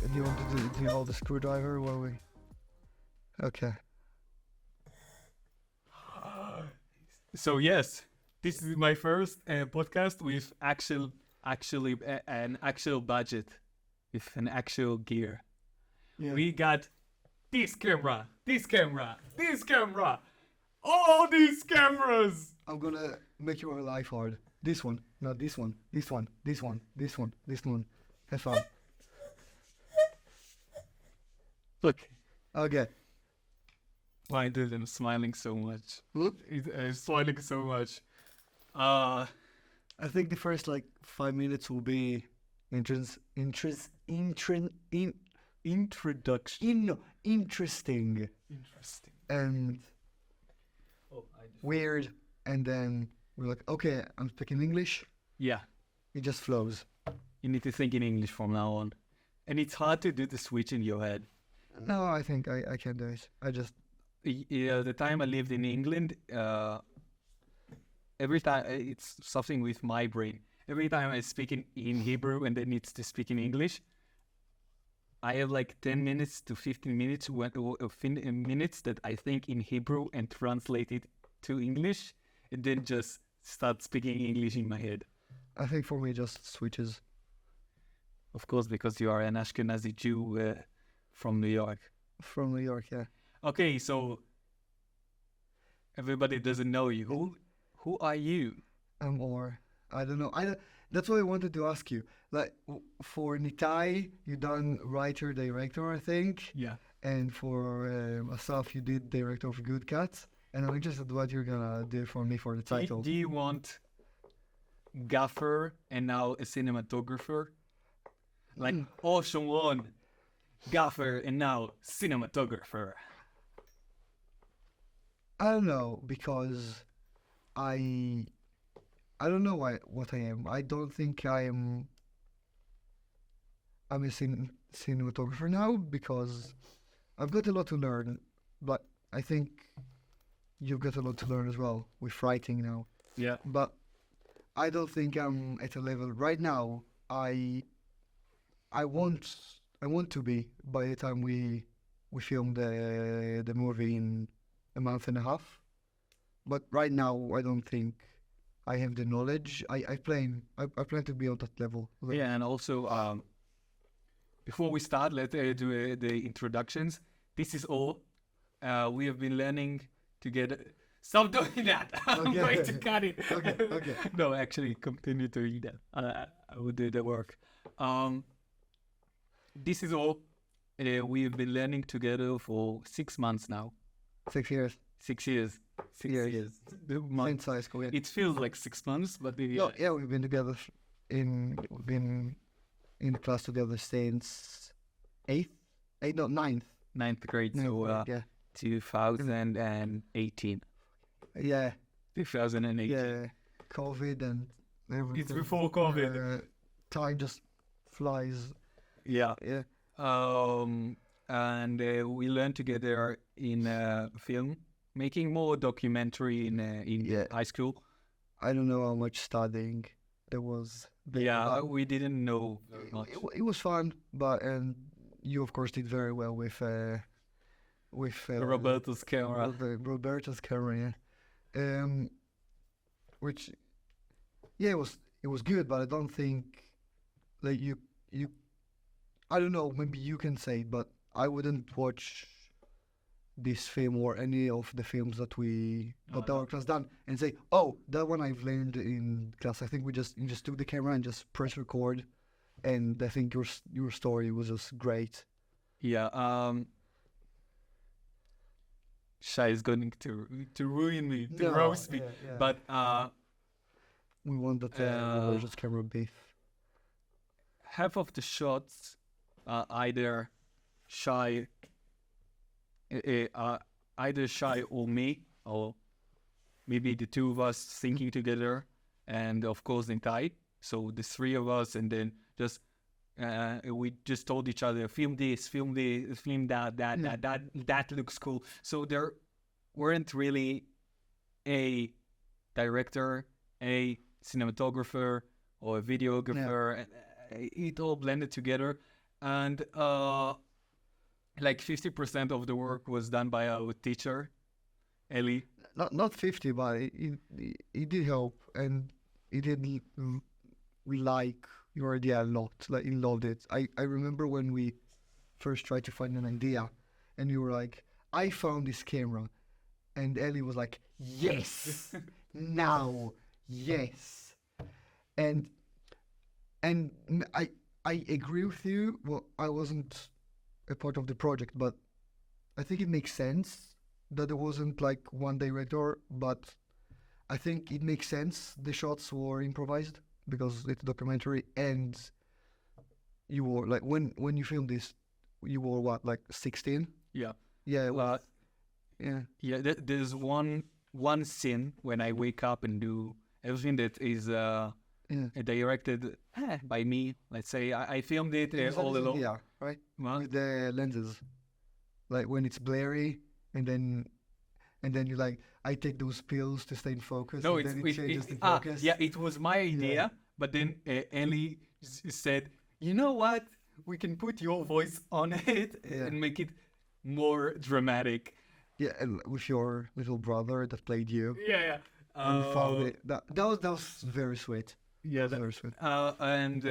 Do you want to do you hold the screwdriver while we? Okay. So yes, this is my first podcast with an actual budget, with an actual gear. Yeah. We got this camera, all these cameras. I'm gonna make your life hard. This one, not this one. This one. This one. This one. This one. Have fun. Look, Okay. why did I'm smiling so much? Look. Smiling so much. I think the first like 5 minutes will be Introduction. interesting Interesting. and weird, and then we're like, okay, I'm speaking English. Yeah, It just flows. you need to think in English from now on, and it's hard to do the switch in your head. No, I think I can do it. I just The time I lived in England, every time it's something with my brain. Every time I speak in Hebrew and then needs to speak in English, I have like 10 minutes to 15 minutes minutes that I think in Hebrew and translate it to English, and then just start speaking English in my head. I think for me it just switches. Of course, because you are an Ashkenazi Jew from New York. From New York, yeah. Okay, so everybody doesn't know you. Who are you? Or I don't know. That's what I wanted to ask you. Like for Nitai, you done writer director, I think, Yeah. and for Asaf, you did director of Good Cats. And I'm interested what you're gonna do for me for the title. Do you want gaffer and now a cinematographer? Like, oh, Shomron, gaffer and now cinematographer. I don't know because I don't know what I am. I don't think I'm a cinematographer now because I've got a lot to learn, but I think you've got a lot to learn as well with writing now. Yeah. But I don't think I'm at a level right now. I want to be by the time we film the movie in a month and a half. But right now I don't think I have the knowledge. I plan to be on that level. Yeah, and also, before we start, let's do the introductions. This is all we have been learning together. Stop doing that! I'm Okay. going to cut it. Okay. No, actually, continue to read that. I will do the work. This is all we have been learning together for 6 months now. 6 years. 6 years. 6 Years. years. The month- Since high school. Yeah. It feels like 6 months, but No, yeah, we've been together we've been in the class together since ninth. ninth grade. Ninth So grade, yeah. 2018. Yeah. 2018. Yeah. COVID and everything. It's before COVID. Time just flies. Yeah. Yeah. And we learned together in film making, more documentary in Yeah. high school. I don't know how much studying there was. there, Yeah, but we didn't know very much. it was fun, but and you of course did very well with Roberto's camera. Roberto's camera, yeah. Which, yeah, it was good, but I don't think like you I don't know, maybe you can say it, but I wouldn't watch this film or any of the films that our class done and say, oh, that one I've learned in class. I think you just took the camera and just press record, and I think your story was just great. Yeah. Shai is going to ruin me, to roast me. yeah. But We want that Roberto's camera beef. half of the shots are either Shai, or me, or maybe the two of us thinking together, and of course Nitai. So the three of us, and then just we just told each other, film this, film that, that looks cool. So there weren't really a director, a cinematographer, or a videographer. And, it all blended together, and like 50% of the work was done by our teacher, Ellie. Not 50, but it did help, and it did like your idea a lot. Like he loved it. I remember when we first tried to find an idea, and you were like, "I found this camera," and Ellie was like, "Yes, now, yes," and I agree with you. Well, I wasn't a part of the project, but I think it makes sense that there wasn't like one director, but I think it makes sense the shots were improvised because it's a documentary, and you were like when you filmed this, you were what, like 16? Yeah. Yeah, it was, Uh, yeah. yeah, there's one scene when I wake up and do everything that is Yeah. directed by me. Let's say I filmed it It was all like this alone. idea, right? What? With the lenses, like when it's blurry, and then you like, I take those pills to stay in focus, No, and it's then it changes the ah, focus. yeah, it was my idea, but then Ellie said, "You know what? We can put your voice on it Yeah. and make it more dramatic." Yeah, and with your little brother that played you, Yeah, yeah. and we found it. That was very sweet. Yeah, That was very sweet. and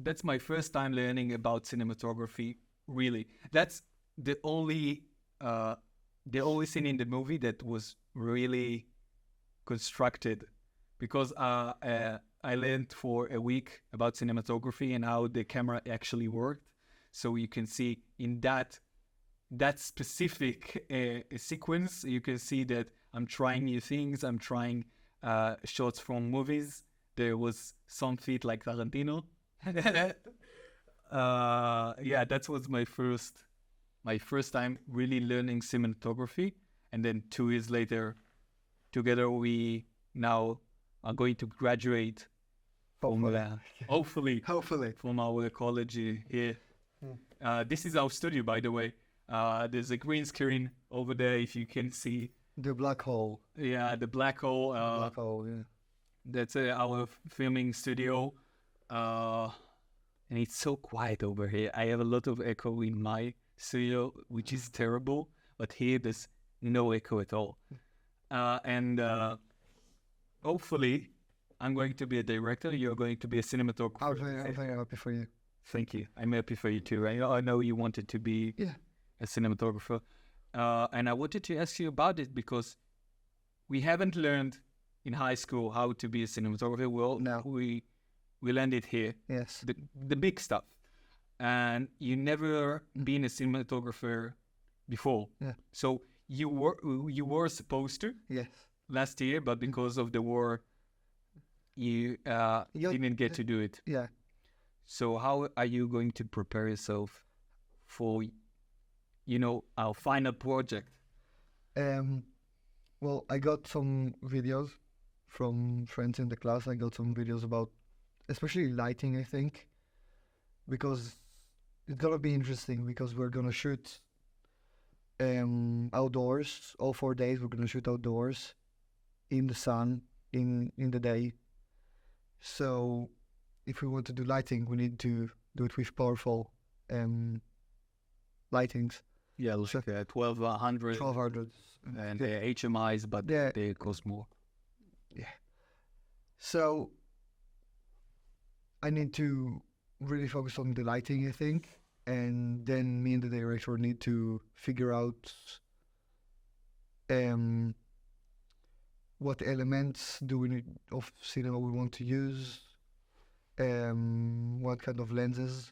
that's my first time learning about cinematography. Really, that's uh, the only scene in the movie that was really constructed, because I learned for a week about cinematography and how the camera actually worked. So you can see in that specific sequence, you can see that I'm trying new things. I'm trying shots from movies. There was some feet like Tarantino. Yeah, that was my first time really learning cinematography. And then 2 years later, together we now are going to graduate from hopefully Hopefully. from our college here. This is our studio, by the way. There's a green screen over there, if you can see. The black hole. Yeah, the black hole. Black hole, yeah. That's our filming studio. And it's so quiet over here. I have a lot of echo in my studio, which is terrible. But here, there's no echo at all. And hopefully, I'm going to be a director. You're going to be a cinematographer. I'm very happy for you. Thank you. I'm happy for you too. I know you wanted to be Yeah. a cinematographer. And I wanted to ask you about it because we haven't learned in high school how to be a cinematographer. Well, No. we learned it here, Yes. the big stuff. And you never been a cinematographer before. Yeah. So you were supposed to Yes. last year, but because of the war, you didn't get to do it. Yeah. So how are you going to prepare yourself for, our final project? Well, I got some videos from friends in the class. I got some videos about, especially lighting, I think, because it's gonna be interesting because we're gonna shoot outdoors all 4 days. We're gonna shoot outdoors in the sun in the day. So if we want to do lighting, we need to do it with powerful lightings. Yeah, like 1200 1200. and HMIs, but Yeah. they cost more. So I need to really focus on the lighting, I think, and then me and the director need to figure out what elements do we need of cinema we want to use, what kind of lenses.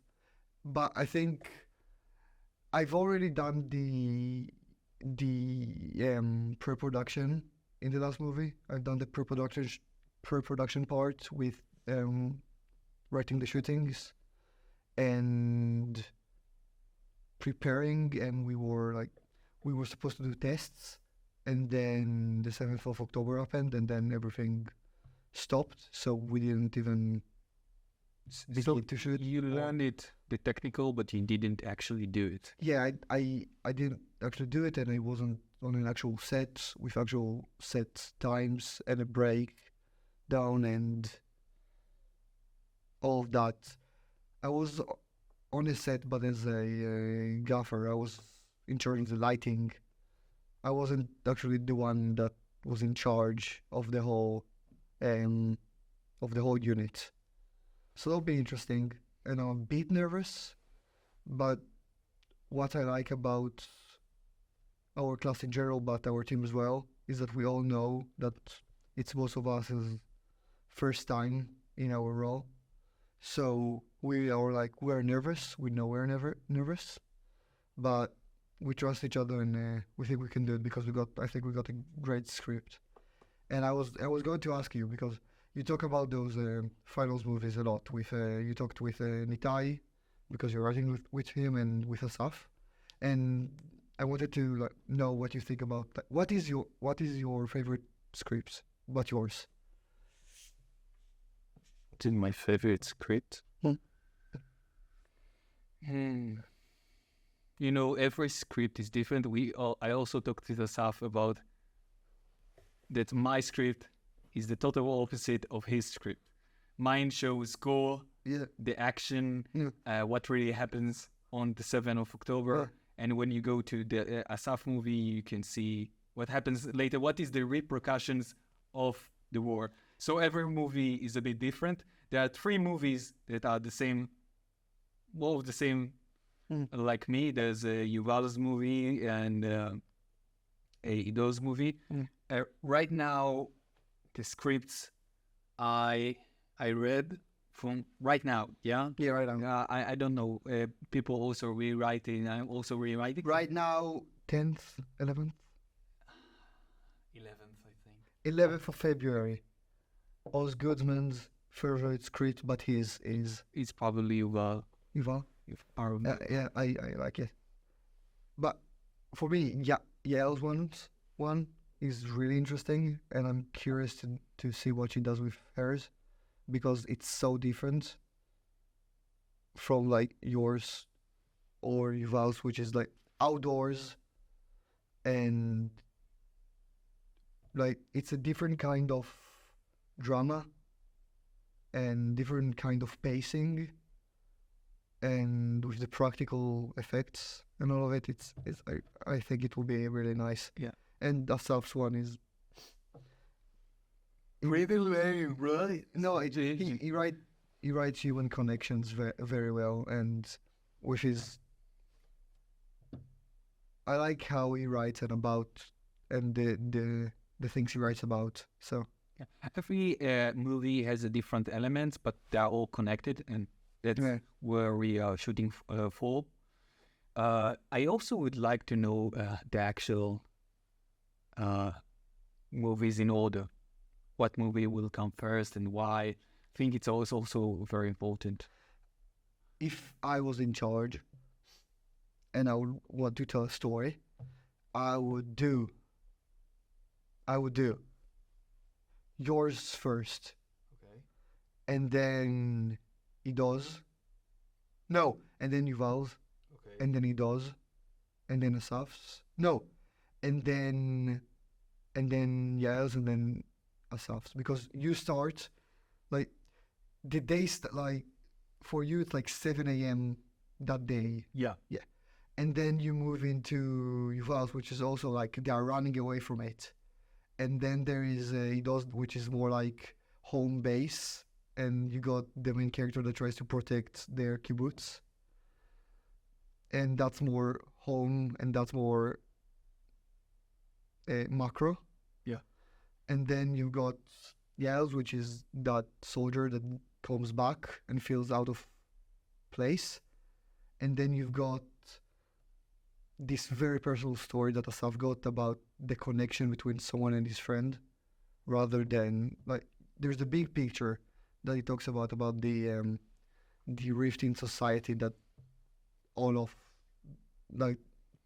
But I think I've already done the pre-production in the last movie. I've done the pre-production part with writing the shootings and preparing, and we were supposed to do tests, and then the 7th of October happened, and then everything stopped, so we didn't even So begin to shoot. you learned it, the technical, but you didn't actually do it. Yeah, I didn't actually do it, and I wasn't on an actual set with actual set times and a break down and all of that. I was on a set, but as a gaffer, I was in charge of the lighting. I wasn't actually the one that was in charge um, of the whole unit. So that'll be interesting. And I'm a bit nervous, but what I like about our class in general, but our team as well, is that we all know that it's most of us is first time in our role. So we are like, we're nervous. We know we're never nervous, but we trust each other and we think we can do it because I think we got a great script. And I was going to ask you because you talk about those finals movies a lot. You talked with Nitai because you're writing with him and with Asaf, and I wanted to know what you think about that. What is your favorite scripts? But yours? It's in my favorite script. You know, every script is different. I also talked to the staff about that my script is the total opposite of his script. Mine shows gore, the action, what really happens on the 7th of October. And when you go to the Asaf movie, you can see what happens later. What is the repercussions of the war? So every movie is a bit different. There are 3 movies that are the same, more of the same, like me. There's a Yuval's movie and a Ido's movie. Right now, the scripts I read from right now, Yeah, right now. I don't know. People also rewriting. I'm also rewriting. Right now, 10th, 11th? 11th, I think. 11th of February. Oz Goodman's favorite script, but his is... It's probably Yuval. Yuval? Yeah, I like it. But for me, Yael's one is really interesting, and I'm curious to see what she does with hers, because it's so different from like yours or Yuval's, which is like outdoors, and like it's a different kind of drama and different kind of pacing, and with the practical effects and all of it, I think it will be really nice. Yeah. And Asaf's one is Really, right? no, he writes human connections very well, and with his, I like how he writes and the things he writes about. So Yeah. Every movie has a different elements, but they're all connected, and that's where we are shooting for. I also would like to know the actual movies in order. What movie will come first and why? I think it's also very important. if I was in charge and I would want to tell a story, I would do yours first, Okay. and then he does. No, and then Yuval's, Okay. and then he does, and then Asaf's. No, and then Yael's, and then Asaf's. Because you start, like, the day, like, for you, it's like 7 a.m. that day. Yeah. And then you move into Yuval's, which is also like they are running away from it. And then there is Idos, which is more like home base. And you got the main character that tries to protect their kibbutz. And that's more home, and that's more macro. Yeah. And then you got Yels, which is that soldier that comes back and feels out of place. And then you've got this very personal story that Asaf got about the connection between someone and his friend, rather than like there's the big picture that he talks about the rift in society, that all of like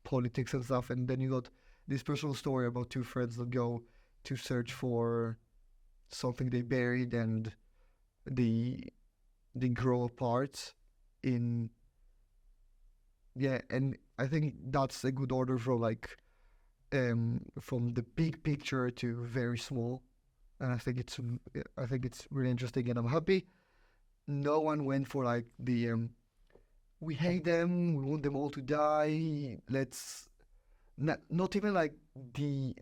politics and stuff, and then you got this personal story about two friends that go to search for something they buried, and they grow apart and I think that's a good order for like from the big picture to very small, and I think it's really interesting, and I'm happy no one went for like the we hate them, we want them all to die. Let's not even like the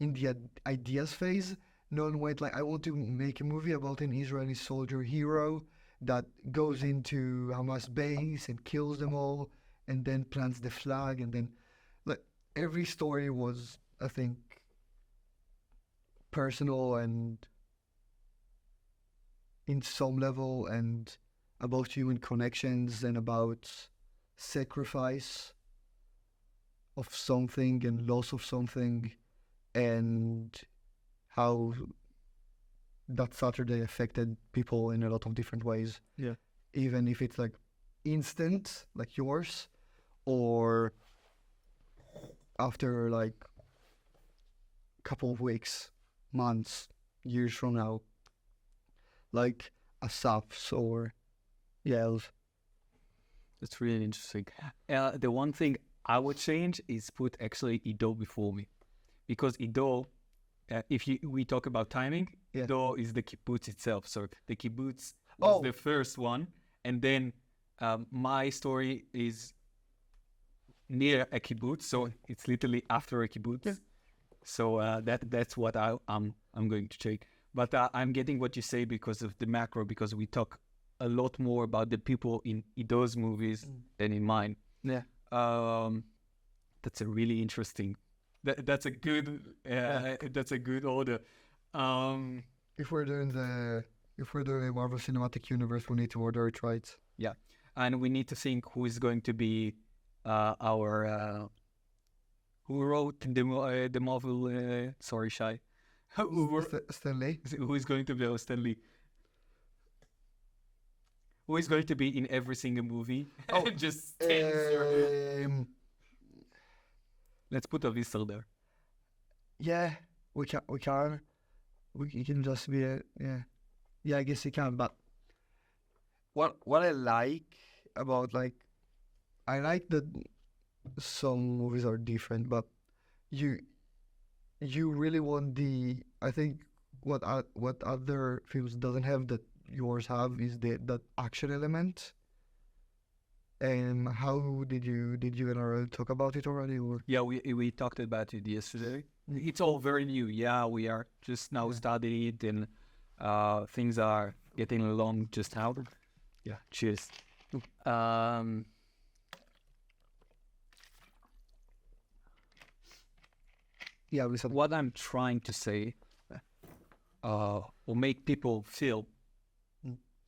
in the ideas phase. No one went like I want to make a movie about an Israeli soldier hero that goes into Hamas base and kills them all, and then plants the flag, and then like every story was, I think, personal and in some level and about human connections and about sacrifice of something and loss of something and how that Saturday affected people in a lot of different ways. Yeah. Even if it's like instant, like yours, or after like a couple of weeks, months, years from now, like Asaf's or Yale's. That's really interesting. The one thing I would change is put actually Ido before me, because Ido, if we talk about timing, Yeah. Ido is the kibbutz itself. So the kibbutz was the first one, and then my story is near a kibbutz, so it's literally after a kibbutz. Yeah. So that's what I'm going to check. But I'm getting what you say because of the macro, because we talk a lot more about the people in Ido's movies than in mine. Yeah. That's a really interesting. That's a good. That's a good order. If we're doing a Marvel Cinematic Universe, we need to order it right. Yeah, and we need to think who is going to be our who wrote the Marvel. Sorry, Shai. Stanley. Who is going to be Stan Lee? Who is going to be in every single movie? Oh, just let's put a whistle there. Yeah, we can. You can just be yeah. I guess you can. But what I like about like, I like that some movies are different, but you really want I think what other films doesn't have that yours have is that action element. And how did you and Ariel talk about it already? Or Yeah, we talked about it yesterday. It's all very new. Yeah, we are just now studying it, and things are getting along just now. Yeah, cheers. yeah, we said What I'm trying to say, will make people feel,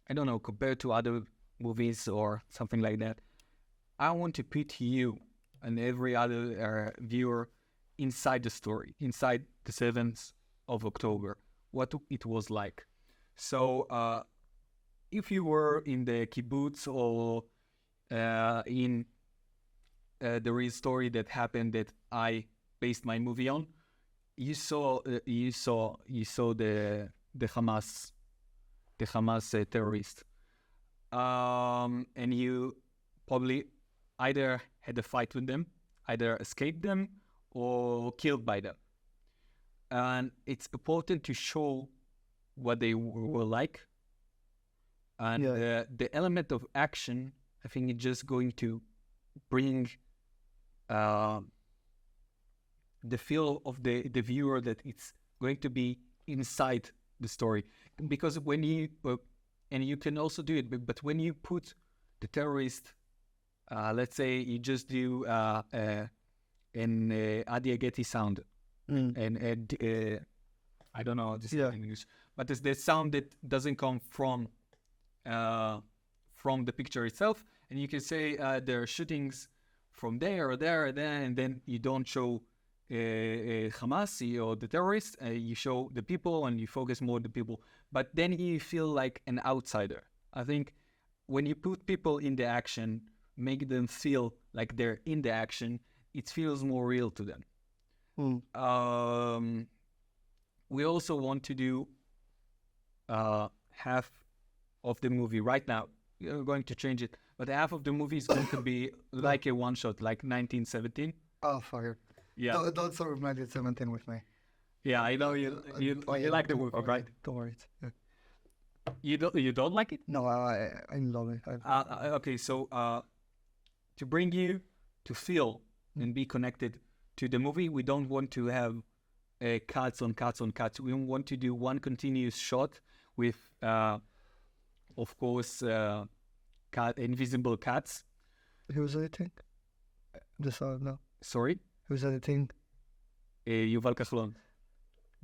I don't know, compared to other movies or something like that. I want to put you and every other viewer inside the story, inside the 7th of October, what it was like. So if you were in the kibbutz or in the real story that happened that I based my movie on, you saw the Hamas terrorist, and you probably either had a fight with them, either escaped them, or killed by them. And it's important to show what they were like. And the element of action, I think it's just going to bring the feel of the viewer that it's going to be inside the story. Because when you, and you can also do it, but when you put the terrorist, let's say you just do an Adiageti sound, and I don't know this in English, but it's the sound that doesn't come from the picture itself, and you can say there are shootings from there or there or there, and then you don't show Hamas or the terrorists, you show the people and you focus more on the people, but then you feel like an outsider. I think when you put people in the action, make them feel like they're in the action, it feels more real to them. We also want to do half of the movie right now. We're going to change it, but half of the movie is going to be like a one shot, like 1917. Oh, fire. Yeah, Don't sort of 1917 with me. yeah. I know you like the movie, right? Don't worry. Yeah. You don't like it? No, I love it. Okay, so to bring you to feel and be connected to the movie, we don't want to have cuts on cuts on cuts. We want to do one continuous shot with, of course, invisible cuts. Who's editing? Just no. Sorry, Who's editing? Yuval Kachlon.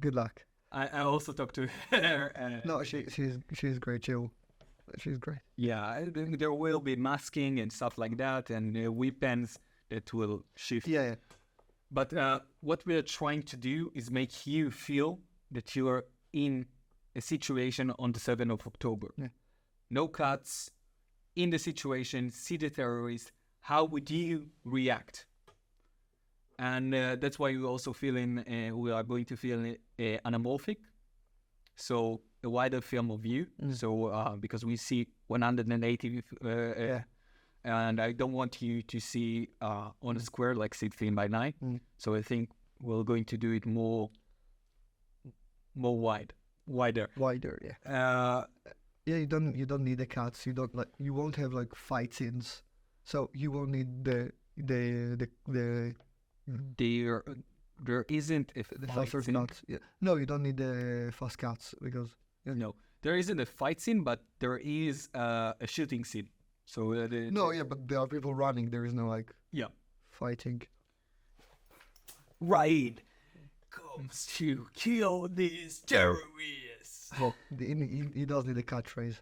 Good luck. I also talked to her. No, she's great. She's great. Yeah, there will be masking and stuff like that, and weapons that will shift. Yeah. But what we're trying to do is make you feel that you are in a situation on the 7th of October. Yeah. No cuts, in the situation, see the terrorist. How would you react? And that's why we also we are going to feel anamorphic. So a wider film of view. So because we see 180, and I don't want you to see on a square like 16 by 9. So I think we're going to do it more wider. Wider, yeah. Yeah, you don't need the cuts. You won't have like fight scenes, so you won't need the there isn't a the fight faster scene. cuts. Yeah. No, you don't need the fast cuts because No, there isn't a fight scene, but there is a shooting scene. So but there are people running. There is no like fighting. Raid comes to kill these terrorists. Well, he does need a catchphrase.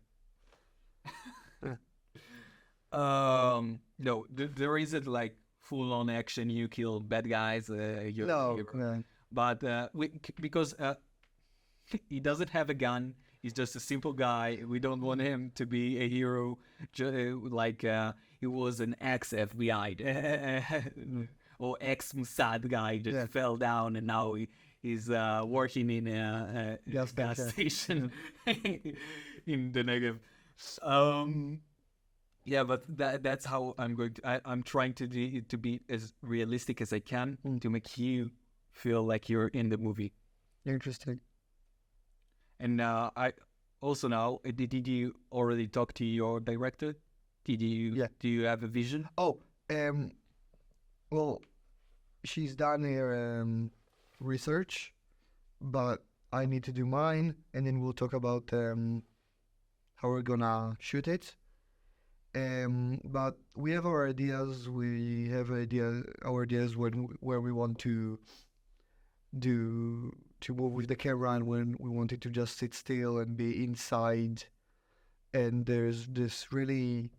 No, there isn't like full on action. You kill bad guys. But because he doesn't have a gun. He's just a simple guy. We don't want him to be a hero, like he was an ex-FBI or ex-Mossad guy that fell down and now he's working in a gas station in the Negev. Yeah, but that's how I'm going to. I'm trying to be as realistic as I can to make you feel like you're in the movie. Interesting. And I also now, did you already talk to your director? Did you? Yeah. Do you have a vision? Oh, well, she's done her research, but I need to do mine, and then we'll talk about how we're gonna shoot it. But we have our ideas. We have our ideas where we want to move with the camera, and when we want it to just sit still and be inside. And there's this really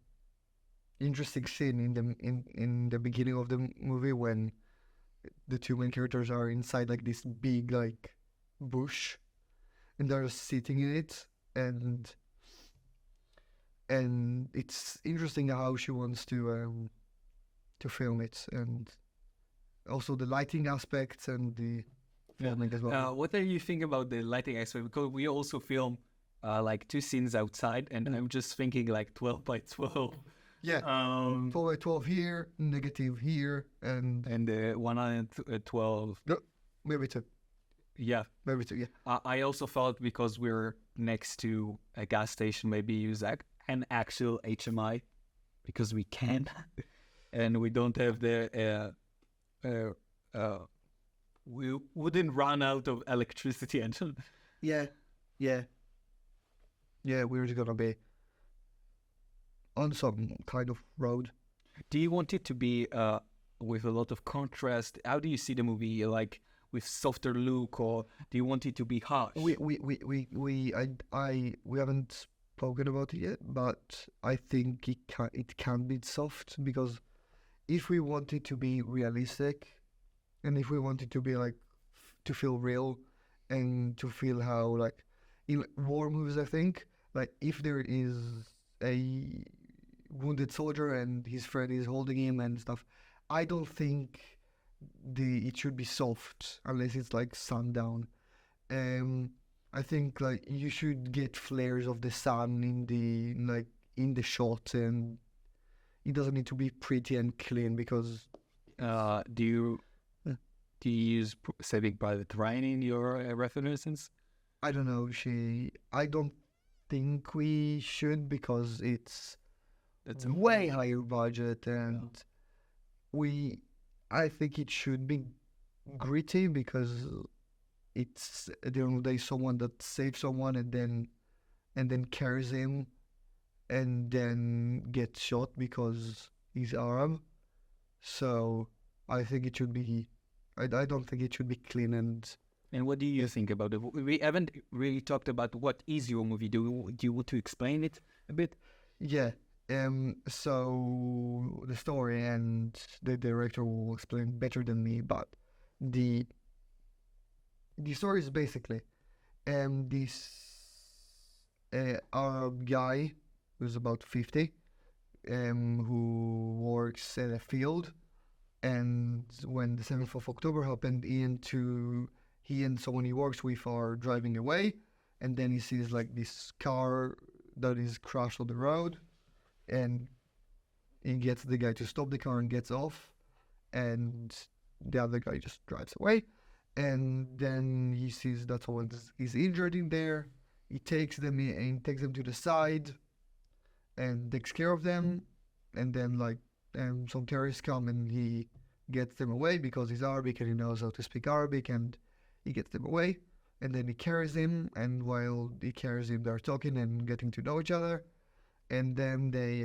interesting scene in the beginning of the movie when the two main characters are inside like this big like bush, and they're sitting in it, and it's interesting how she wants to film it, and also the lighting aspects and the filming as well. What do you think about the lighting aspect? Because we also film like two scenes outside, and I'm just thinking like 12 by 12. Yeah, 12 by 12 here, negative here, and 112. Maybe two. Yeah, maybe two. Yeah. I also thought because we're next to a gas station, maybe use an actual HMI because we can, and we don't have the we wouldn't run out of electricity until. Yeah. We're just gonna be on some kind of road. Do you want it to be with a lot of contrast? How do you see the movie? Like with softer look, or do you want it to be harsh? We haven't spoken about it yet, but I think it can be soft, because if we want it to be realistic, and if we want it to be like to feel real, and to feel how like in war movies, I think like if there is a wounded soldier and his friend is holding him and stuff, I don't think it should be soft unless it's like sundown. I think like you should get flares of the sun in the shot, and it doesn't need to be pretty and clean, because do Do you use Saving Private Ryan in your references? I don't know. I don't think we should because it's That's way higher budget, and we. I think it should be gritty because it's at the end of the day someone that saves someone and then carries him and then gets shot because he's Arab. So I think it should be. I don't think it should be clean and. And what do you think about it? We haven't really talked about what is your movie. Do you want to explain it a bit? Yeah. So the story and the director will explain better than me, but the the story is basically this Arab guy who's about 50 who works in a field, and when the 7th of October happened, he and someone he works with are driving away, and then he sees like this car that is crashed on the road, and he gets the guy to stop the car and gets off, and the other guy just drives away, and then he sees that someone is injured in there. He takes them to the side and takes care of them, and then like some terrorists come and he gets them away because he's Arabic and he knows how to speak Arabic, and he gets them away, and then he carries him, and while he carries him they're talking and getting to know each other, and then they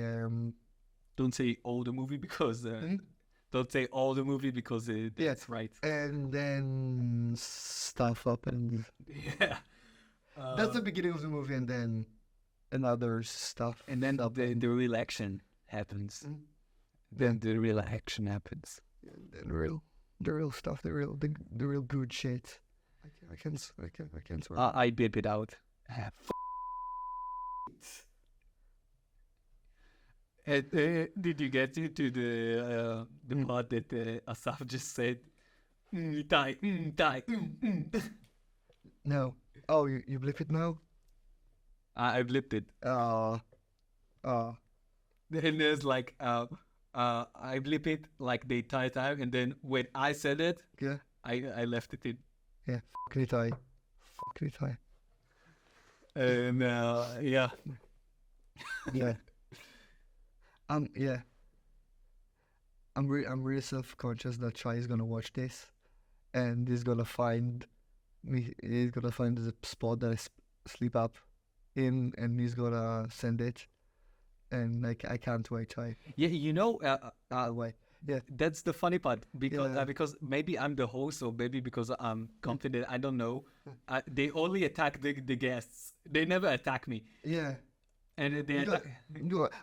Don't say all the movie because don't say all the movie because that's right. and then stuff happens. Yeah. That's the beginning of the movie, and then another stuff. And then the real action happens. Then the real action happens. The real stuff, the real good shit. I can't swear. I beep it out. Did you get to the part that Asaf just said? Die. No. Oh, you blip it now? I blipped it. Then there's like I blip it like the entire time, and then when I said it, Yeah. I left it in. Yeah. Fucking it, I. And yeah. Yeah. Yeah. I'm really self-conscious that Chai is gonna watch this, and he's gonna find me. He's gonna find the spot that I sleep up in, and he's gonna send it. And like I can't wait, Chai. Yeah, you know, Wait. Yeah. that's the funny part because Yeah. because maybe I'm the host, or maybe because I'm confident. I don't know. They only attack the guests. They never attack me. Yeah. And they You attack.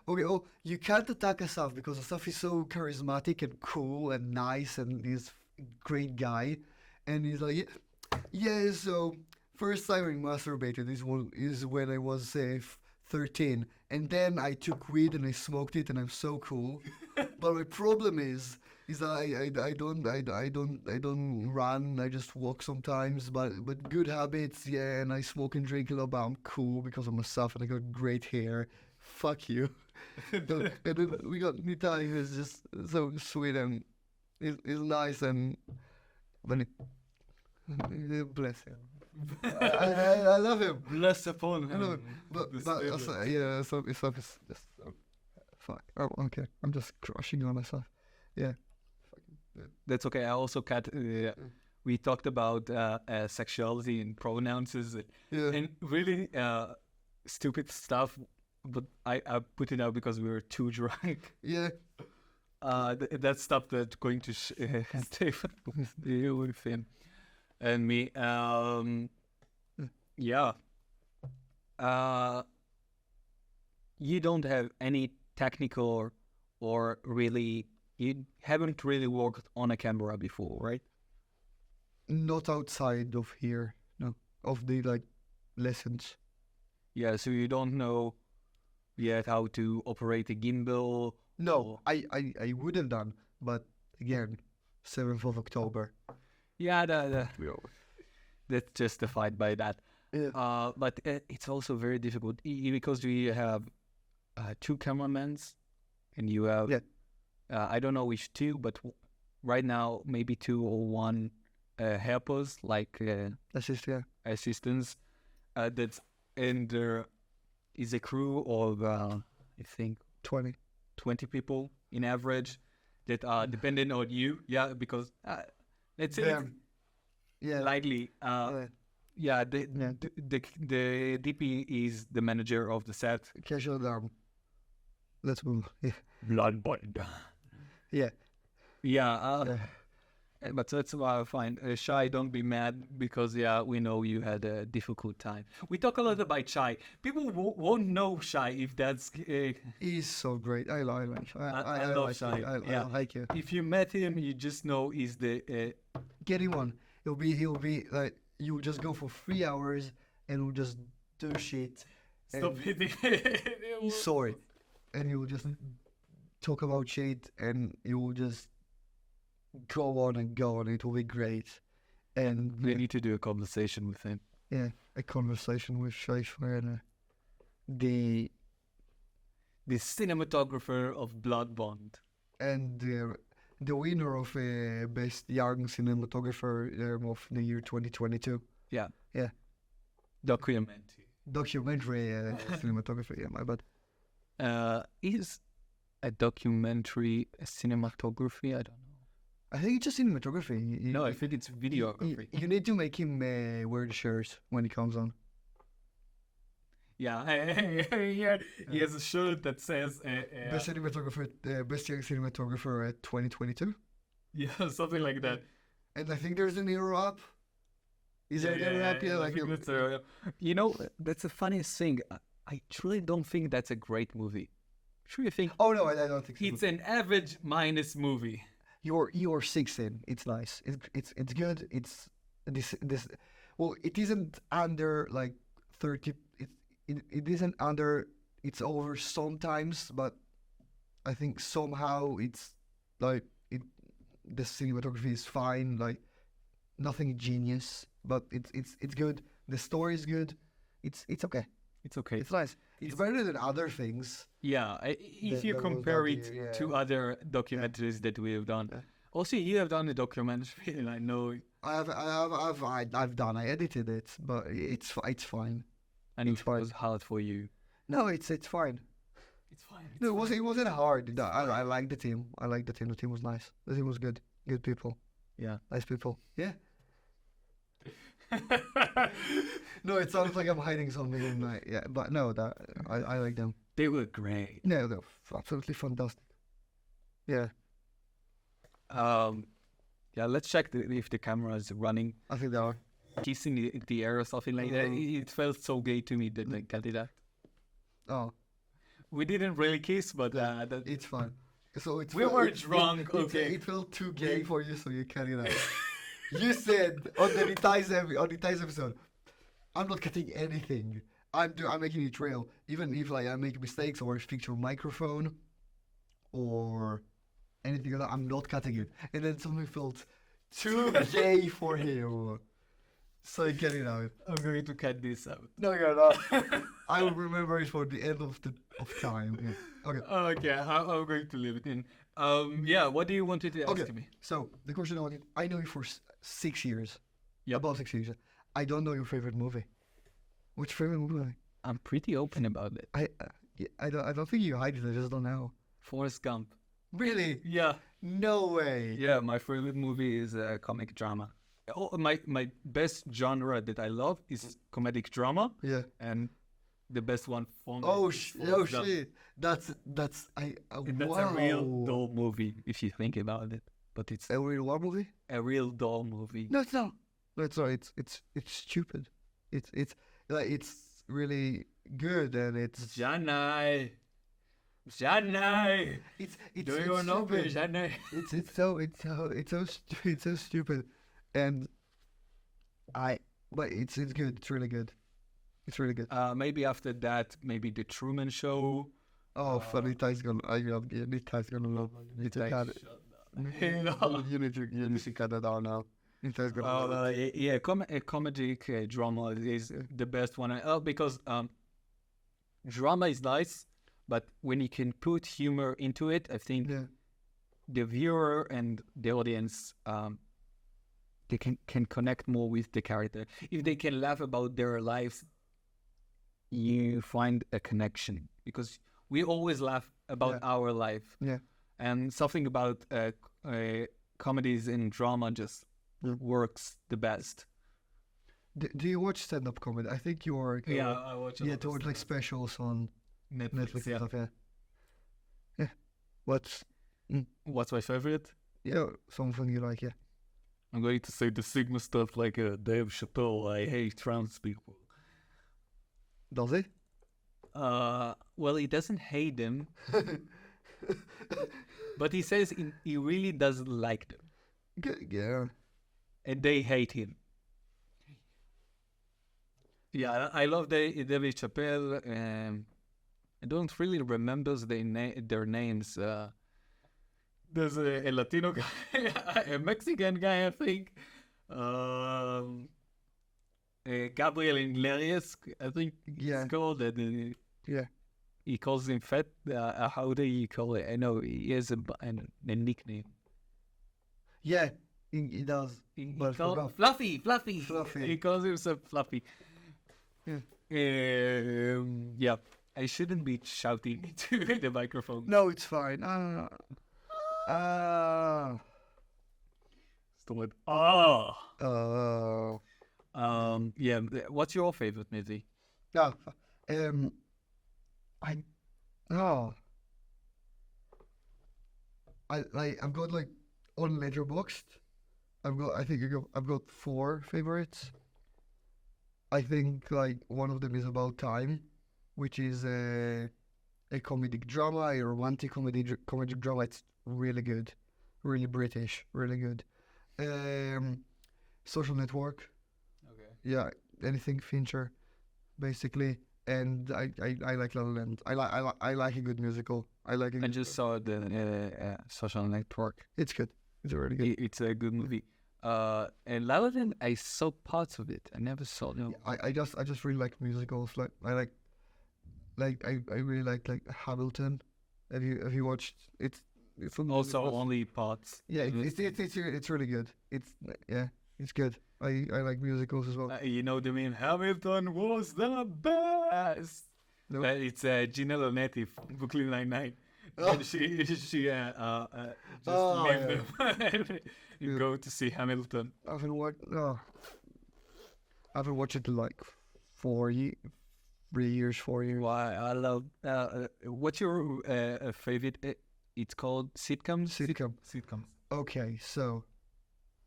okay, oh, you can't attack Asaf because Asaf is so charismatic and cool and nice, and he's a great guy, and he's like, yeah. So first time I masturbated is when I was 13, and then I took weed and I smoked it, and I'm so cool. But my problem is I don't run. I just walk sometimes. But good habits, yeah. And I smoke and drink a lot. But I'm cool because I'm a Asaf and I got great hair. Fuck you. And then we got Nitai, who's just so sweet and he's nice, and bless him. I love him. Bless upon I love him. him. But The yeah, it's just fuck. Oh, okay. I'm just crushing on myself. Yeah. That's okay. I also cut. We talked about sexuality and pronouns Yeah. and really stupid stuff, but I put it out because we were too drunk. Yeah. That's stuff that's going to stay with him and me. Yeah. You don't have any technical or really, you haven't really worked on a camera before, right? Not outside of here. No. Of the like lessons. Yeah, so you don't know yet how to operate a gimbal. No, I would have done, but again, 7th of October. Yeah, that's justified by that. Yeah. But it's also very difficult because we have two cameramans, and you have Yeah. I don't know which two, but right now maybe two or one helpers, like assistants. That's and there is a crew of I think 20 people in average that are dependent on you. Yeah, because let's say Them. Yeah. lightly. Yeah. The DP is the manager of the set. Casual down. Let's move. Yeah. Blood bond. Yeah. Yeah. But that's why I find Shai, don't be mad because we know you had a difficult time. We talk a lot about Shai. People won't know Shai if that's. He's so great. I like him. I love like Shai. him. Yeah. I like you. If you met him, you just know he's the. Get him on. He'll be like you'll just go for 3 hours and we'll just do shit. Stop hitting. Sorry. And he will just talk about shit and he will just go on and go on. It will be great. And We need to do a conversation with him. yeah, a conversation with Schaefer the cinematographer of Blood Bond. and the winner of best young cinematographer of the year 2022. Yeah. Yeah. Documentary. Documentary cinematographer. Yeah, my bad. Is a documentary a cinematography? I don't know. I think it's just cinematography. No, I think it's videography. You need to make him wear the shirts when he comes on. Yeah, he has a shirt that says Best cinematographer, best young cinematographer at 2022. yeah, something like that. And I think there's an hero up. Is there an hero up? Yeah, I like think that's you know, that's the funniest thing. I truly don't think that's a great movie. Truly think oh no, I don't think so. it's an average minus movie. You're 16. It's nice. It's good. It's this. Well, it isn't under like 30. It isn't under. It's over sometimes, but I think somehow it's like the cinematography is fine. Like nothing genius, but it's good. The story is good. It's okay. It's okay. It's nice. It's better than other things. Yeah, if That you was compare not it here, yeah. to other documentaries that we have done. Yeah. Also, you have done a documentary, and I know, I've done. I edited it, but it's fine. and It's it fine. was hard for you. No, it's fine. It's fine. No, it wasn't hard. No, I like the team. I like the team. The team was nice. The team was good. Good people. Yeah. Nice people. Yeah. No, it sounds like I'm hiding something in my but no, that I like them. They were great. No, they're absolutely fantastic. Yeah, Yeah. Let's check if the camera is running. I think they are. Kissing the air or something like that. It felt so gay to me that I cut it out. Oh, We didn't really kiss, but that it's fine. So it's we were drunk. Okay. It felt too gay for you, so you cut it out. You said on the Ties episode, I'm not cutting anything. I'm making a trail, even if like I make mistakes or fix your microphone or anything like that. I'm not cutting it. And then something felt too gay for him, so you cut it out. I'm going to cut this out. No, you're not. I will remember it for the end of time. Yeah. Okay. Okay, I'm going to leave it in. Yeah, what do you want to ask me? So the question I know you for 6 years. Yep. About 6 years. I don't know your favorite movie. Which favorite movie? I'm pretty open about it. I don't think you hide it. I just don't know. Forrest Gump. Really? Yeah. No way. Yeah, my favorite movie is a comic drama. Oh, my best genre that I love is comedic drama, Yeah. and the best one for me. Oh is shit! Forrest Gump. That's That's wow. a real dull movie if you think about it. But it's A real war movie? a real dull movie. No, it's not. No, it's not. It's stupid. It's like it's really good and it's Janai. it's Do you know me, stupid. Janai? It's so stupid, and but it's good. It's really good. It's really good. Maybe after that, maybe the Truman Show. Oh, Anita's gonna. Anita's gonna love. You need to cut it. You need to cut it out now. Anita's gonna love it. Yeah, a comedic drama is the best one. Because drama is nice, but when you can put humor into it, I think Yeah. the viewer and the audience they can connect more with the character. If they can laugh about their lives, you find a connection because we always laugh about Yeah. our life, Yeah. and something about comedies and drama just Yeah. works the best. Do you watch stand-up comedy? I think you are. I watch a Yeah, lot to of watch like stand-up. specials on Netflix and Yeah. stuff. Yeah. Yeah. What's What's my favorite? yeah something you like? Yeah. I'm going to say the Sigma stuff like Dave Chappelle. I hate trans people. Does it? Well, he doesn't hate them, but he says he really doesn't like them, Yeah. and they hate him. Yeah, I love David Chappelle. I don't really remember their names. There's a Latino guy, a Mexican guy, I think. Um, Gabriel Iglesias, I think Yeah. it's called. And Yeah. he calls him fat. How do you call it? I know he has a nickname. Yeah. He does. But I forgot. Fluffy. Fluffy. He calls himself Fluffy. Yeah. Yeah. I shouldn't be shouting into the microphone. No, it's fine. Stop it. Oh. Uh, Yeah. What's your favorite movie? no. I oh. I've got like on Letterboxd. I've got 4 favorites. I think like one of them is About Time, which is a comedic drama, a romantic comedic drama. It's really good, really British, really good. Social Network, Okay. yeah, anything Fincher, basically. And I like La La Land. I like a good musical. I like a I good. just saw the Social Network. It's good. It's really good. It's a good movie. And La La Land, I saw parts of it. I never saw no. I just really like musicals. I really like Hamilton. Have you watched? It's on Also, Netflix. only parts. Yeah, it's really good. It's good. I like musicals as well. You know the meme. Hamilton was the best. No. It's Gina Lonetti from Brooklyn Nine-Nine. Oh. And she just Oh, named them. You go to see Hamilton. I haven't watched. No, I haven't watched it in like 3 years, 4 years. Why I love. What's your favorite? It's called sitcoms. Sitcom. Sitcoms. Okay, so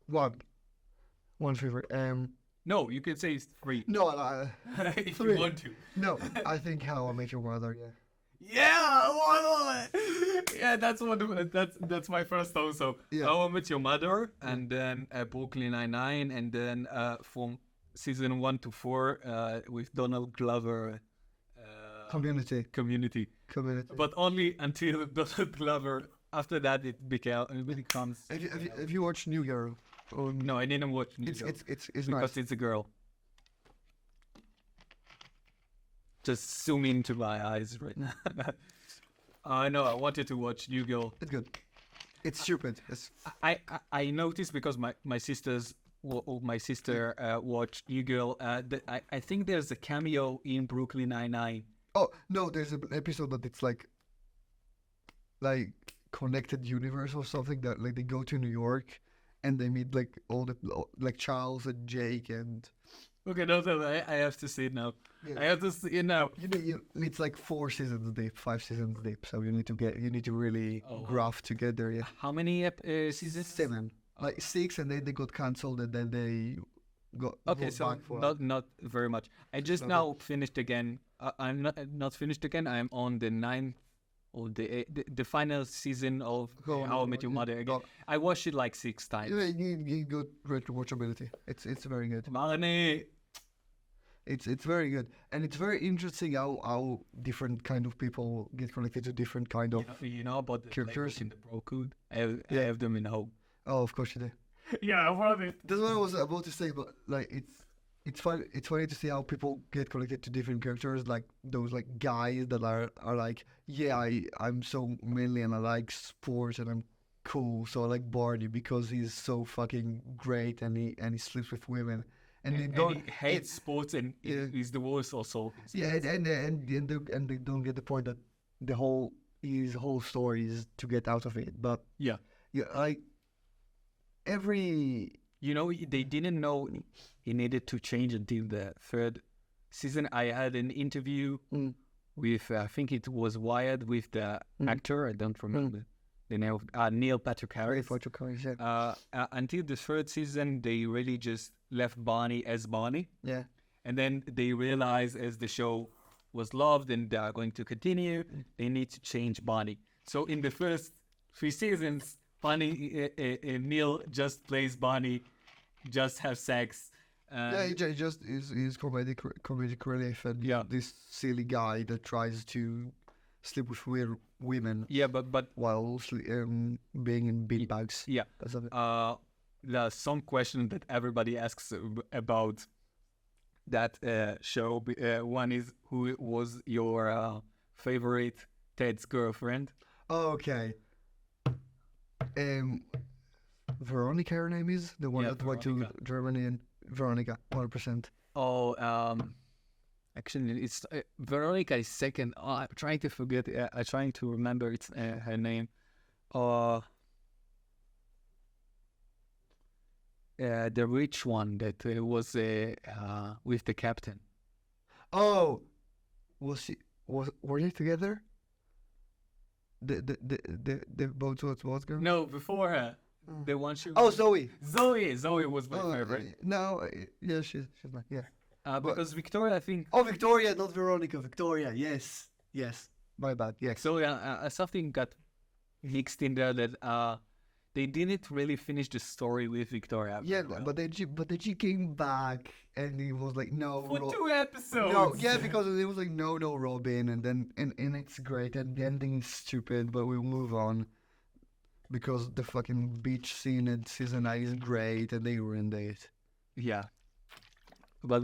one favorite. No, you can say 3 No, if 3. you want to. No, I think How I Met Your Mother. Yeah. Yeah, one. Yeah, that's one. That's my first also. Yeah. How I Met Your Mother, and then Brooklyn Nine-Nine, and then from season 1 to 4 with Donald Glover. Community. Community, but only until Donald Glover. After that, it becomes. Have you watched New Girl? Or No, I didn't watch. New It's Girl it's because nice. it's a girl. Just zoom into my eyes right now. I know. I wanted to watch New Girl. It's good. It's stupid. It's I noticed because my sister watched New Girl. I think there's a cameo in Brooklyn Nine-Nine. oh no, there's an episode that it's like connected universe or something that like they go to New York and they meet like like Charles and Jake and Okay, no, I have to see it now. Yeah. I have to see it now. it's like 4 seasons deep, 5 seasons deep. So you need to really Oh. graft to get there. Yeah, How many seasons? 7, like 6, and then they got cancelled and then they got Okay, brought so back for not very much. I just not now finished again. I'm not finished again. I'm on the 9th or the final season of How I Met Your Mother again. I watched it like 6 times. you got great watchability. It's very good. Marnie. It's very good, and it's very interesting how different kind of people get connected to different kind of. You know about the Characters. labels in the bro code? I Yeah. have them in home. Oh, of course you do. Yeah, I love it. That's what I was about to say, but like it's fun. It's funny to see how people get connected to different characters, like those like guys that are like, yeah, I'm so manly and I like sports and I'm cool. So I like Barney because he's so fucking great and he sleeps with women. And they don't he hates sports and yeah. he's the worst also. Yeah, and they don't get the point that his whole story is to get out of it. But Yeah. yeah, like every You know, they didn't know he needed to change until the third season. I had an interview with, I think it was Wired, with the actor. I don't remember the name of Neil Patrick Harris. Until the third season, they really just left Barney as Barney. yeah. And then they realized as the show was loved and they are going to continue, they need to change Barney. So in the first 3 seasons, Barney, Neil just plays Barney, just have sex. Yeah, he just is comedic relief and Yeah. this silly guy that tries to sleep with weird women Yeah, but while being in beanbags. yeah, That's something. there's some question that everybody asks about that show. One is, who was your favorite Ted's girlfriend? Okay. Veronica, her name is the one Yeah, that went to Veronica. Germany, and Veronica, 100%. Oh, actually, it's Veronica is second. Oh, I'm trying to forget. I'm trying to remember its her name. The rich one that was with the captain. Oh, were they together? The both was girl. No, before her, the one she. Oh, Zoe. Zoe was my Oh, favorite. no, yeah, she's like yeah. Because Victoria, I think. Oh, Victoria, not Veronica. Victoria, yes. My bad. Yes. So something got mixed in there that they didn't really finish the story with Victoria. Yeah, very well. but then she came back and he was like, no, For 2 episodes. no, yeah, because it was like, no, Robin, and then and it's great, and the ending is stupid, but we'll move on because the fucking beach scene in season 9 is great, and they ruined it. Yeah, but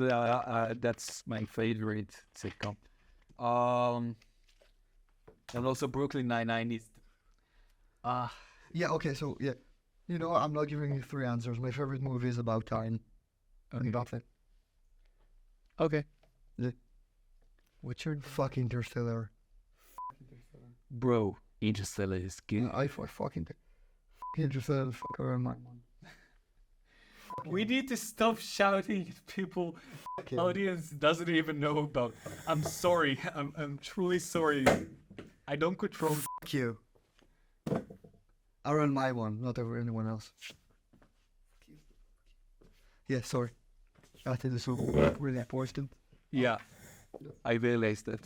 that's my favorite sitcom. And also Brooklyn Nine-Nine is. Yeah, okay, so yeah, you know, I'm not giving you 3 answers. My favorite movie is About Time. Okay. And that's it. Okay. Yeah. What's your Fuck Interstellar. bro? Interstellar is good. I fucking Interstellar. Fuck around my mind. We need to stop shouting at people. Okay. Audience doesn't even know about. I'm sorry. I'm truly sorry. I don't control. Fuck you. I run my one, not over anyone else. Yeah, sorry. I think this was really important. Yeah, I realized that.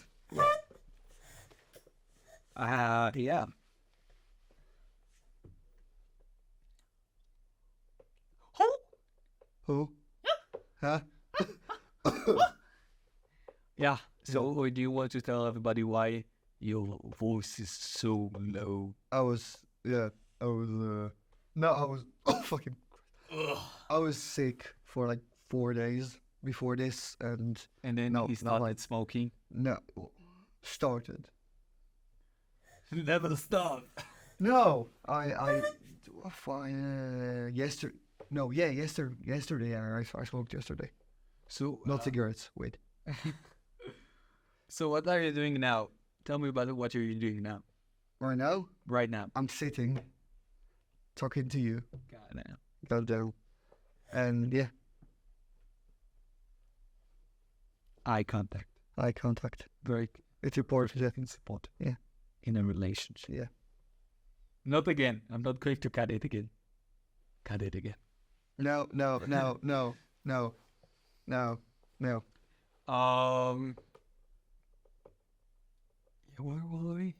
Yeah. Who? Huh? Yeah. So, do you want to tell everybody why your voice is so low? I was fucking. I was sick for like 4 days before this, and And then No, he not started like- smoking. no, started. Never stop. No, I yesterday. No, yeah, yesterday. I smoked yesterday. So, Not cigarettes. Wait. so what are you doing now? Tell me about what you're doing now. Right now, Right now. I'm sitting, talking to you. God damn. Goddamn. And yeah, Eye contact. eye contact. Very It's important. Yeah. support. Yeah. In a relationship. Yeah. Not again. I'm not going to cut it again. Cut it again. No. Where were we?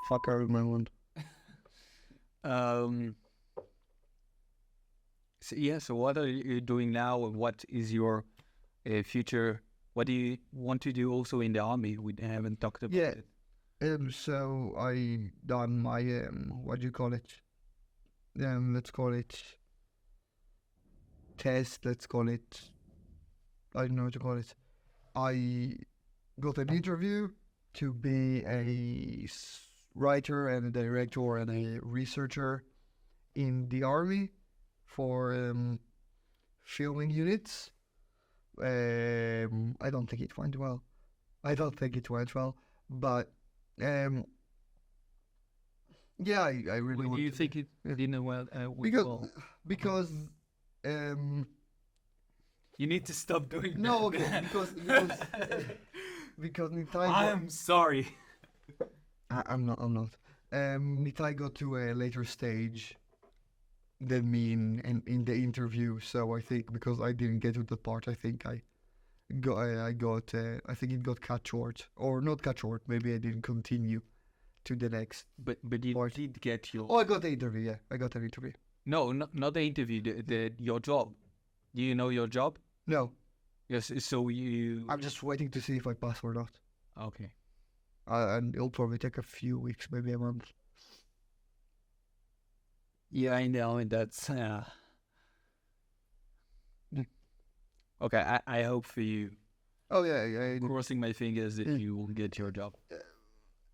Fuck, I remember. So yeah. So what are you doing now, and what is your future? What do you want to do also in the army? We haven't talked about Yeah. it. So I done my what do you call it? Let's call it test. Let's call it. I don't know what to call it. I got an interview to be a writer and a director and a researcher in the army for filming units. I don't think it went well. But yeah, I really Why want do you to think it yeah. didn't went because well? because um You need to stop doing no that. okay because Nitai I'm sorry. I'm not Nitai got to a later stage than me in the interview, so I think because I didn't get to the part, I think I got I think it got cut short, or not cut short, maybe I didn't continue to the next. But you Part. did get your Oh, I got the interview. Yeah, I got an interview. no, not the interview. The your job. Do you know your job? No, Yes. So you I'm just waiting to see if I pass or not. okay? And it'll probably take a few weeks, maybe a month. Yeah, I know, and that's okay. I hope for you. Oh yeah. Crossing my fingers that Yeah. you will get your job.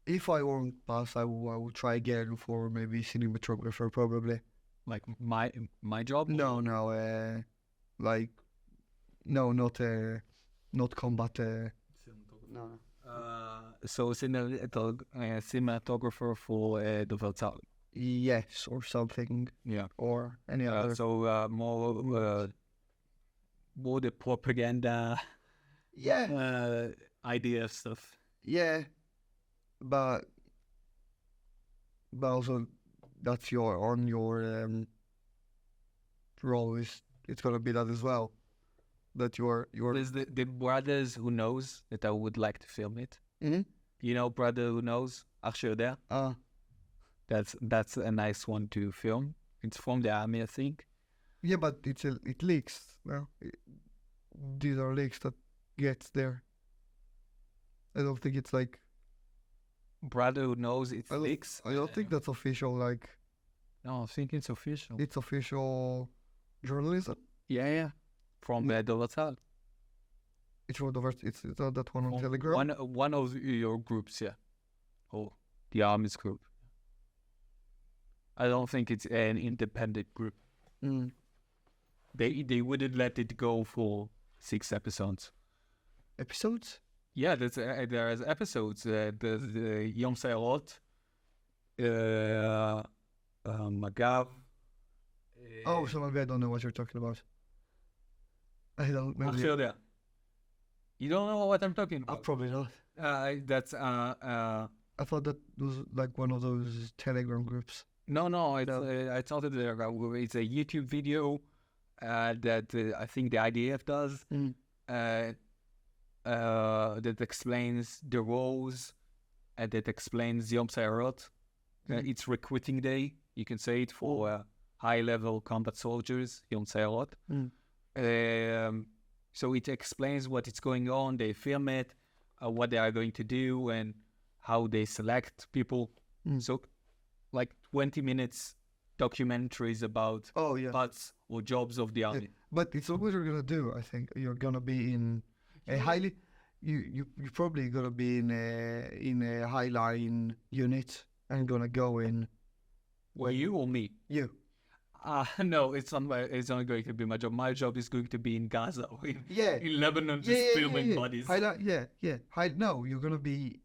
If I won't pass, I will try again for maybe cinematographer, probably. Like my job. No, like no, not combat. No. So cinematographer for the Veltal. Yes, or something, Yeah. or any other. So more the propaganda Yeah, idea stuff. yeah, but also that's your role is it's gonna be that as well. That you're There's the brothers who knows that I would like to film it. Mhm. You know, brother who knows Arshada. That's a nice one to film. It's from the army, I think. Yeah, but it leaks. Well, these are leaks that gets there. I don't think it's like Brother who knows it's leaks. I don't think that's official. Like No, I think it's official. it's official journalism. Yeah. From the Vatal. It's from the first. It's not that one on Telegram. One of your groups, yeah. Oh, the army's group. I don't think it's an independent group. Mm. They wouldn't let it go for 6 episodes. Episodes? Yeah, there's episodes. There's the Yom Sayarot, Magav. Oh, so maybe I don't know what you're talking about. I don't. Maybe. Arshada. You don't know what I'm talking about? Probably not. That's I thought that was like one of those Telegram groups. No, it's not a Telegram group. It's a YouTube video that I think the IDF does that explains the roles and that explains Yom Sayarot. It's recruiting day, you can say it, for high-level combat soldiers, Yom Sayarot. So it explains what is going on. They film it, what they are going to do, and how they select people. So like 20 minutes documentaries about parts or jobs of the army. Yeah. But it's not what you're gonna do. I think you're gonna be in a highly. You probably gonna be in a high line unit and gonna go in. Well, you or me? You. No, it's not going to be my job. My job is going to be in Gaza, in Lebanon, just filming bodies. No, you're gonna be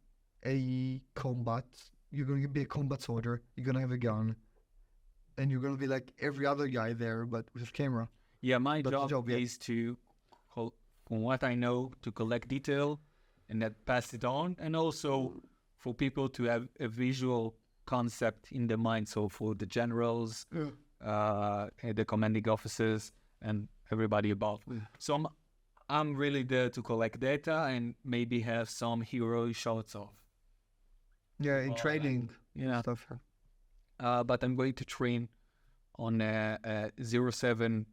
a combat. You're gonna be a combat soldier. You're gonna have a gun, and you're gonna be like every other guy there, but with a camera. Yeah, my job is to, from what I know, to collect detail and then pass it on, and also for people to have a visual concept in their mind. So for the generals, the commanding officers, and everybody above. So I'm really there to collect data and maybe have some hero shots of. Yeah, in training stuff. But I'm going to train on a 07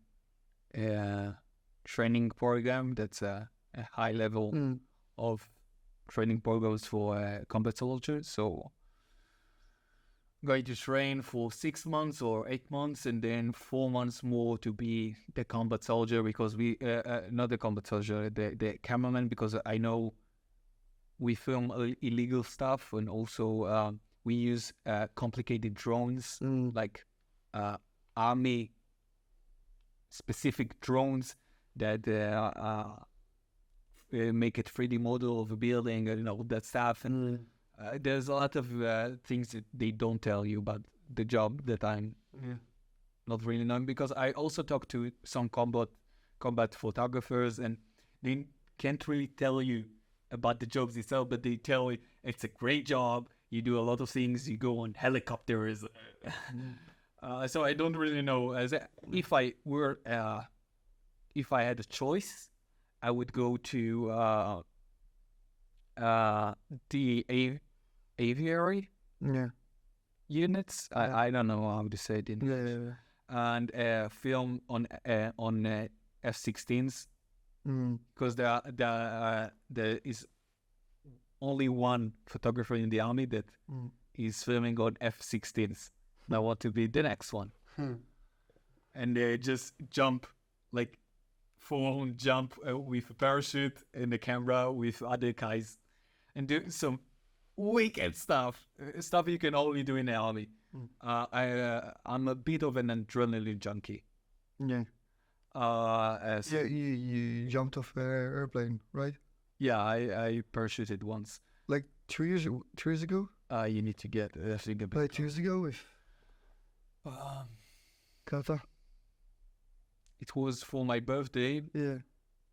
training program. That's a high level of training programs for combat soldiers. So I'm going to train for 6 months or 8 months, and then 4 months more to be the combat soldier, because we not the combat soldier, the cameraman, because I know we film illegal stuff, and also we use complicated drones, Mm. like army specific drones that make a 3D model of a building and all that stuff. And there's a lot of things that they don't tell you about the job that I'm not really knowing, because I also talk to some combat photographers, and they can't really tell you about the jobs itself, but they tell you it's a great job. You do a lot of things. You go on helicopters. So I don't really know. If I had a choice, I would go to the aviary Yeah. units. Yeah. I don't know how to say it in English. And film on F-16s, because there is only one photographer in the army that is filming on F-16s. I want to be the next one. And they just jump, like full-on jump with a parachute and the camera with other guys, and do some wicked stuff you can only do in the army. I'm a bit of an adrenaline junkie. Yeah. So You jumped off an airplane, right? yeah, I parachuted once. Like 2 years ago? You need to get I think a bit. Like 2 years ago with Kata? It was for my birthday. Yeah.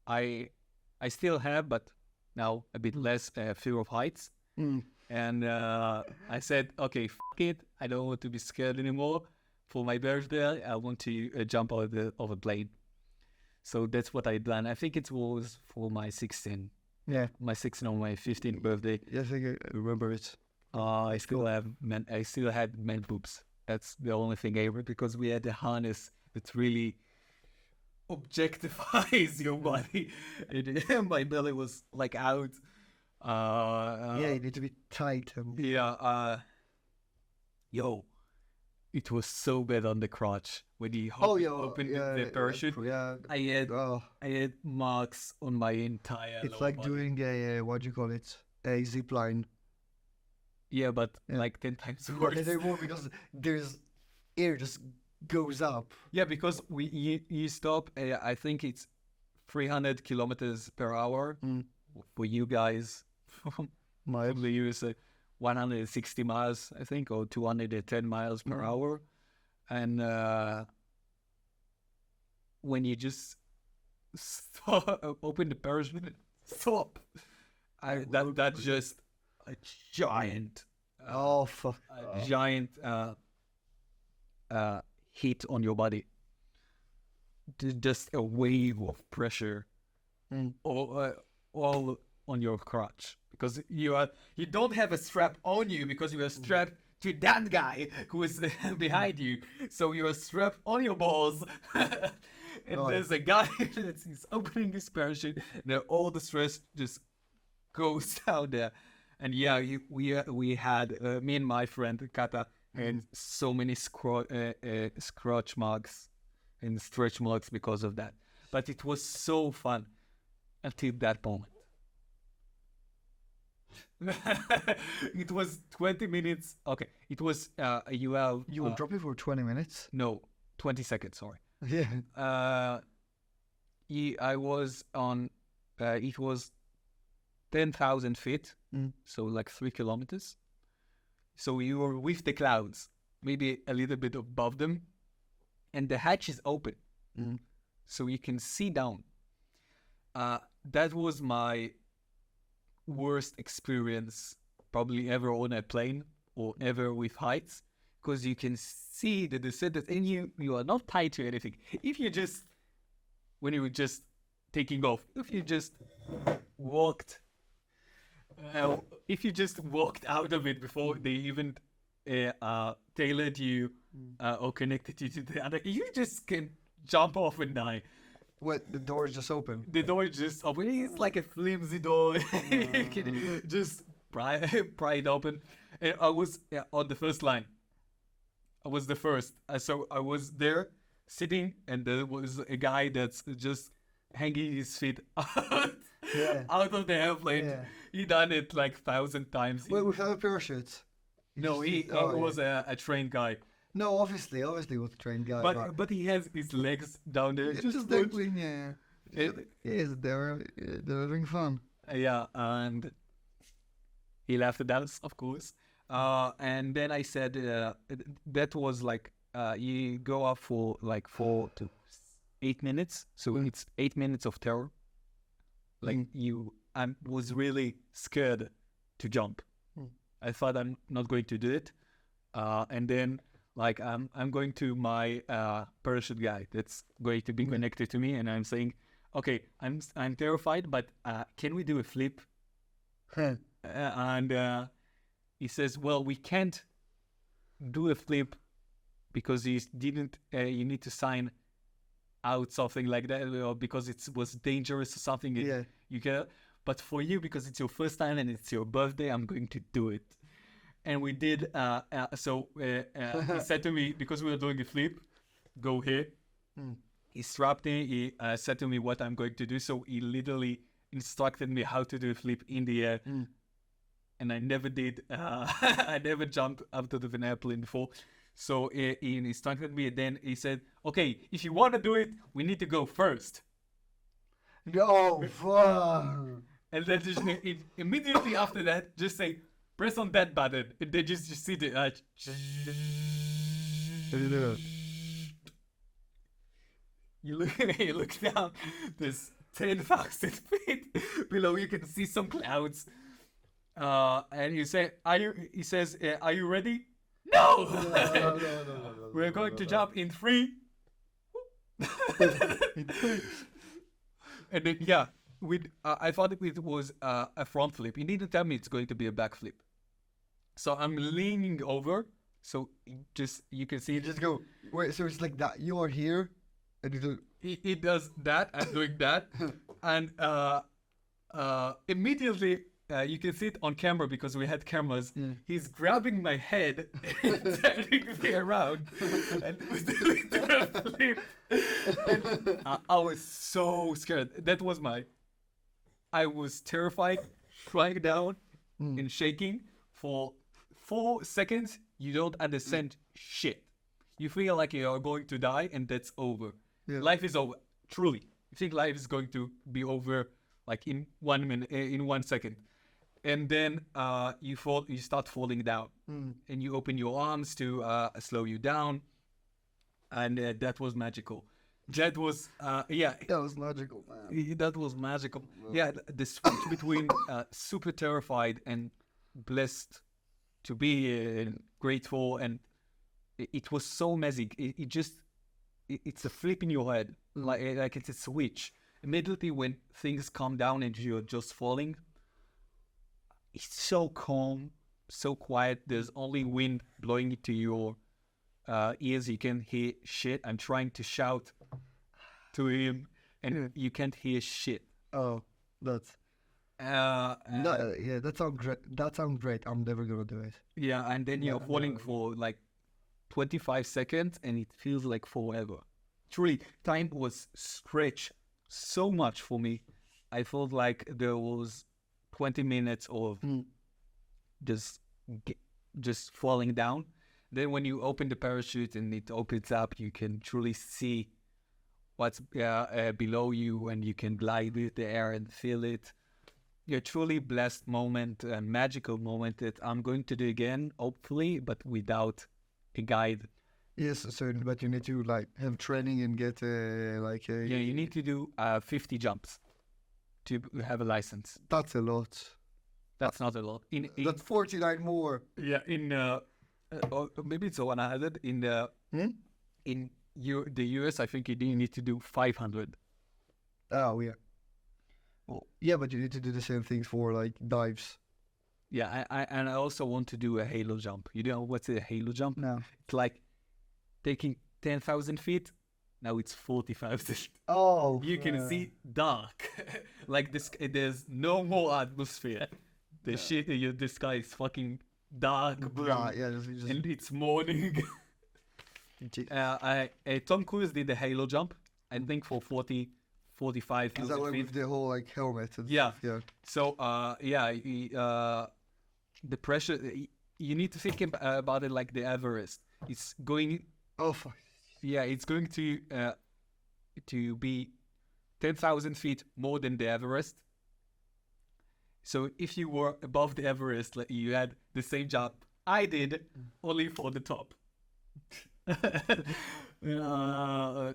I still have, but now a bit less fear of heights. And I said, okay, fuck it. I don't want to be scared anymore. For my birthday, I want to jump out of a plane. So that's what I done. I think it was for my 16. Yeah. My 16 or my 15th birthday. Yes, I remember it. I still had man boobs. That's the only thing I remember, because we had a harness that really objectifies your body. My belly was like out. Yeah, you need to be tight. It was so bad on the crotch when he opened the parachute. I had marks on my entire. It's like body. doing a what do you call it? A zip line. Yeah, but like 10 times worse. More because there's air just goes up. Yeah, because you stop. I think it's 300 kilometers per hour for you guys. Probably you say 160 miles, I think, or 210 miles per hour. And when you just open the parachute, stop. That's just a giant. Giant heat on your body. Just a wave of pressure, all on your crotch, because you don't have a strap on you, because you are strapped to that guy who is behind you. So you are strapped on your balls, and there's a guy that's opening his parachute, and all the stress just goes down there. And we had me and my friend Kata had so many scratch marks and stretch marks because of that. But it was so fun until that moment. It was 20 minutes. Okay, it was you were dropping for 20 minutes? No, 20 seconds, sorry. Yeah. I was on it was 10,000 feet, so like 3 kilometers. So you were with the clouds, maybe a little bit above them, and the hatch is open, so you can see down. That was my worst experience probably ever on a plane or ever with heights, because you can see the descent, and you are not tied to anything. If you just, when you were just taking off, if you just walked out of it before they even tailored you or connected you to the other, you just can jump off and die. What, the door is just open? The door is just open. It's like a flimsy door. You can just pry it open. And I was on the first line. I was the first. So I was there sitting, and there was a guy that's just hanging his feet out of the airplane. Yeah. He done it like 1,000 times. Wait, without a parachute? No, he Oh, yeah. was a trained guy, No, obviously he was a trained guy. but he has his legs down there. it's Just just put- dangling, yeah. it- Yes, they're having fun. yeah, and he laughed at us, of course. And then I said that was like you go up for like 4 to 8 minutes, so it's 8 minutes of terror. Like I was really scared to jump. I thought I'm not going to do it, and then like I'm going to my parachute guy that's going to be connected to me, and I'm saying, okay, I'm terrified, but can we do a flip? And he says, well, we can't do a flip because he didn't. You need to sign out something like that, or because it was dangerous or something. Yeah. You can. But for you, because it's your first time and it's your birthday, I'm going to do it. And we did. So he said to me, because we were doing a flip, go here. He strapped me. He said to me what I'm going to do. So he literally instructed me how to do a flip in the air. And I never did. I never jumped out of an airplane before. So he instructed me, and then he said, okay, if you want to do it, we need to go first. No, fuck. And then just immediately after that, just say, press on that button. And then just see the... you look down, there's 10,000 feet below. You can see some clouds. And you say, he says, are you ready? No! We're going to jump in 3. And then, yeah, I thought it was a front flip. He didn't tell me it's going to be a back flip. So I'm leaning over, so you can see You just go. Wait, so it's like that. You are here, and you do. he does that. I'm doing that, and immediately you can see it on camera because we had cameras. He's grabbing my head and turning me around and was doing the flip. And I was so scared. I was terrified, flying down and shaking for 4 seconds. You don't understand shit. You feel like you are going to die and that's over. Yeah. Life is over. Truly. You think life is going to be over like in 1 minute, in 1 second. And then you start falling down. And you open your arms to slow you down. And that was magical. That was, That was magical, man. that was magical. Yeah, the switch between super terrified and blessed to be grateful, and it was so magic. It's a flip in your head, like it's a switch. Immediately when things calm down and you're just falling, it's so calm, so quiet. There's only wind blowing into your ears. You can hear shit. I'm trying to shout to him, and you can't hear shit. Oh, that's. No, yeah, that sounds great. That sounds great. I'm never gonna do it. Yeah, and then you're falling for like 25 seconds, and it feels like forever. Truly, time was stretched so much for me. I felt like there was 20 minutes of just falling down. Then when you open the parachute and it opens up, you can truly see what's below you, and you can glide with the air and feel it. A truly blessed moment, a magical moment that I'm going to do again, hopefully, but without a guide. Yes, so but you need to like have training and get like. Yeah, you need to do 50 jumps to have a license. That's a lot. That's not a lot. That's 49 more. Yeah, or maybe it's 100 in the the US. I think you need to do 500. Oh yeah. Well, yeah, but you need to do the same things for like dives. Yeah, I also want to do a halo jump. You know what's a halo jump? No. It's like taking 10,000 feet. Now it's 40,000. Oh. You can see dark. Like this, there's no more atmosphere. The sky is fucking dark. Blah, yeah, just And it's morning. Tom Cruise did the halo jump, I think for 45 Is that like feet. with the whole like helmet? And Yeah. stuff? Yeah. So the pressure, you need to think about it like the Everest. It's going, Oh, fuck. yeah, it's going to be 10,000 feet more than the Everest. So if you were above the Everest, like you had the same jump I did, only for the top. Uh,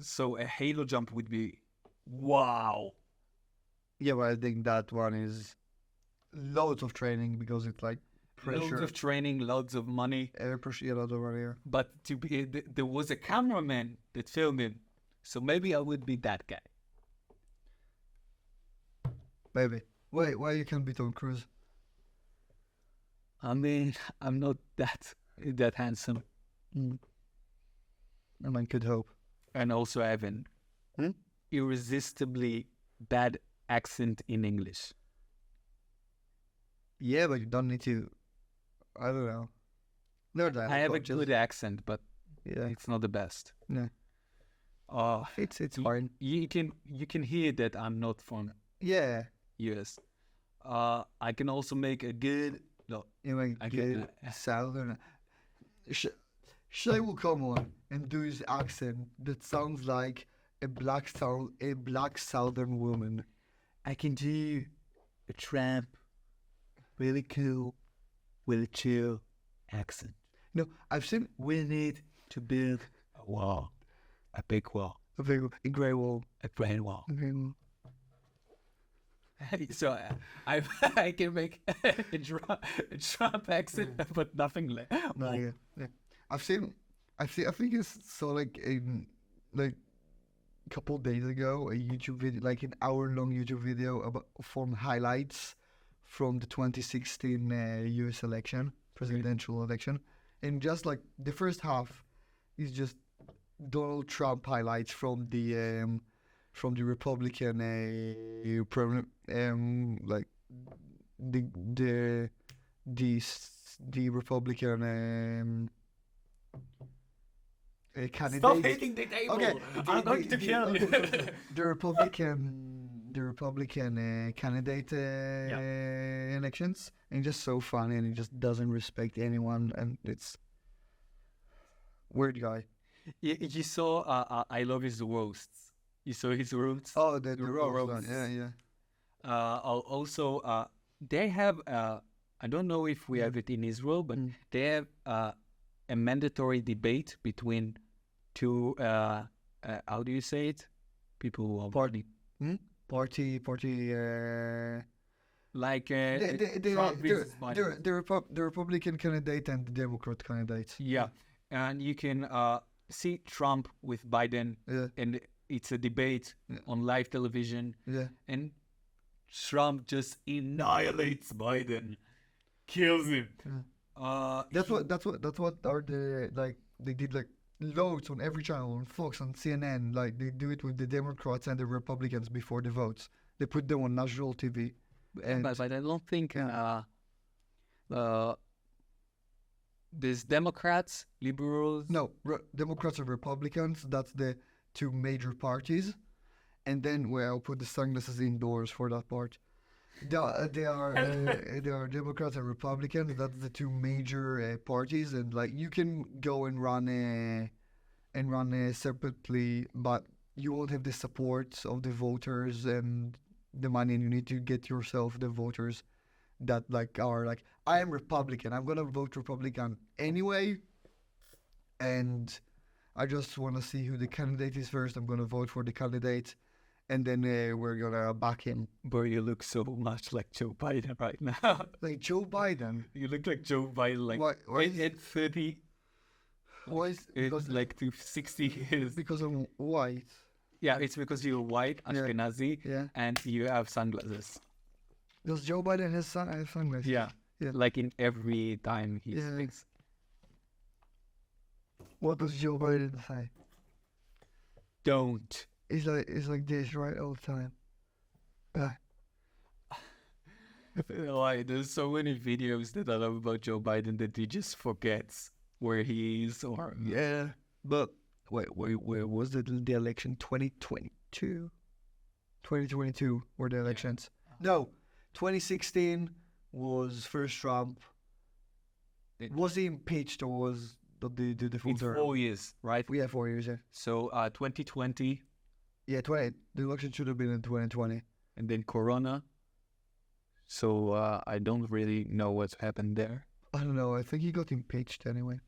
so a halo jump would be wow. Yeah, but I think that one is loads of training because it's like pressure. Loads of training, loads of money. Air pressure, yeah, loads of money. Yeah. But there was a cameraman that filmed him. So maybe I would be that guy. Maybe. Wait, why you can't be Tom Cruise? I mean, I'm not that handsome. I mean, could hope. And also I have an irresistibly bad accent in English. Yeah, but you don't need to. I don't know. Learn that. I have a good accent, but Yeah. it's not the best. No. Uh, It's fine. you can hear that I'm not from Yeah. US. I can also make a good no. You mean I good can- southern. Shay will come on and do his accent that sounds like a black southern woman. I can do a tramp, really cool, with a chill accent. No, I've seen We need to build a wall, a big wall, a grey wall. a grand wall. A grey wall. So I can make a Trump accent, but nothing like. No, yeah. I've seen. I think it's saw like in like a couple days ago a YouTube video, like an hour-long YouTube video about from highlights from the 2016 U.S. election, presidential election, and just like the first half is just Donald Trump highlights from the Republican like the Republican candidate. Stop hitting the table! Okay, I'm going to kill you. The Republican candidate elections, and just so funny, and he just doesn't respect anyone, and it's weird guy. You saw I love his roasts. You saw his roasts. Oh, the roast. roast one. Yeah, yeah. Also, they have I don't know if we have it in Israel, but they have a mandatory debate between two. How do you say it? People who are Party. Party. like The Trump versus Biden. the Republican candidate and the Democrat candidate. Yeah, and you can see Trump with Biden, Yeah, and it's a debate on live television, yeah. and Trump just annihilates Biden, kills him. That's what are the like they did like loads on every channel on Fox, on CNN. Like they do it with the Democrats and the Republicans before the votes. They put them on national TV. And But I don't think there's Democrats, liberals. no, Democrats and Republicans. That's the two major parties. And then well, I'll put the sunglasses indoors for that part. They are Democrats and Republicans. That's the two major parties, and like you can go and run separately, but you won't have the support of the voters and the money, and you need to get yourself the voters that like are like I am Republican. I'm gonna vote Republican anyway, and I just want to see who the candidate is first. I'm gonna vote for the candidate, and then we're gonna back him. Bro, you look so much like Joe Biden right now. Like Joe Biden. You look like Joe Biden, like Why is- at 30, Why is it's like to 60 years. because I'm white? Yeah, it's because you're white, Yeah. Ashkenazi, Yeah. and you have sunglasses. Does Joe Biden have sunglasses? Yeah. Yeah. Like in every time he Yeah. speaks. What does Joe Biden say? Don't. It's like this right all the time. Like, there's so many videos that I love about Joe Biden that he just forgets where he is or Yeah, but where was the election? 2022. 2022 were the elections. No, 2016 was first Trump, Was he impeached or was the full It's term? 4 years, right? We have 4 years. Yeah. So 2020, Yeah, 20. The election should have been in 2020. and then Corona. So I don't really know what's happened there. I don't know. I think he got impeached anyway.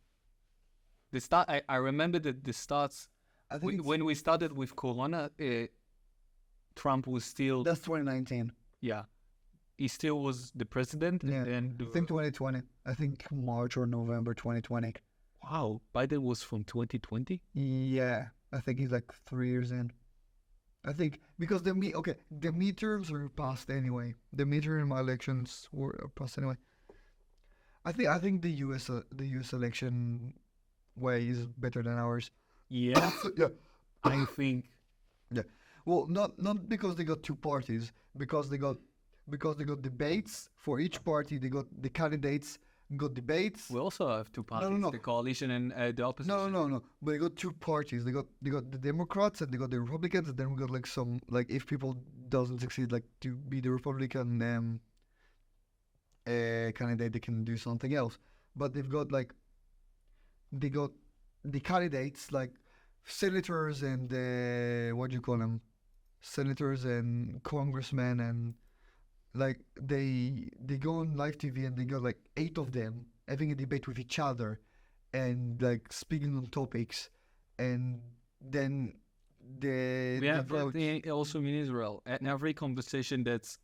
The start. I remember that the starts I think it's- when we started with Corona. Trump was still that's 2019. yeah, he still was the president. Yeah. And then I think 2020. I think March or November 2020. wow, Biden was from 2020. Yeah, I think he's like 3 years in. I think because the midterms are passed anyway. The midterm elections were passed anyway. I think the US election way is better than ours. Yeah, Yeah. I think Well, not because they got two parties, because they got debates for each party. They got the candidates got debates. we also have two parties: no. the coalition and the opposition. No. But they got two parties. They got the Democrats and they got the Republicans, and then we got like some like if people doesn't succeed like to be the Republican candidate, they can do something else. But they got the candidates like senators and what do you call them? Senators and congressmen and like they go on live TV and they got like 8 of them having a debate with each other and like speaking on topics and then the We have votes. that also in Israel, and every conversation that's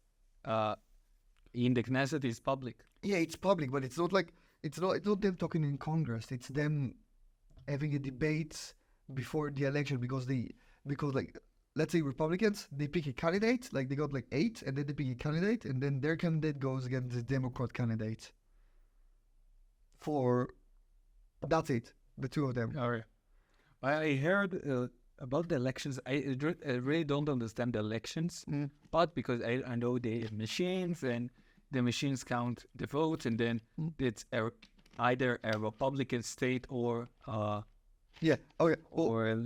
in the Knesset is public. Yeah, it's public, but it's not like it's not them talking in Congress. It's them having a debate before the election because like let's say Republicans they pick a candidate like they got like 8 and then they pick a candidate and then their candidate goes against the Democrat candidate. For that's it, the two of them. All right. I heard about the elections. I really don't understand the elections, but because I know they have machines and the machines count the votes, and then it's either a Republican state or Yeah. Okay. Well, or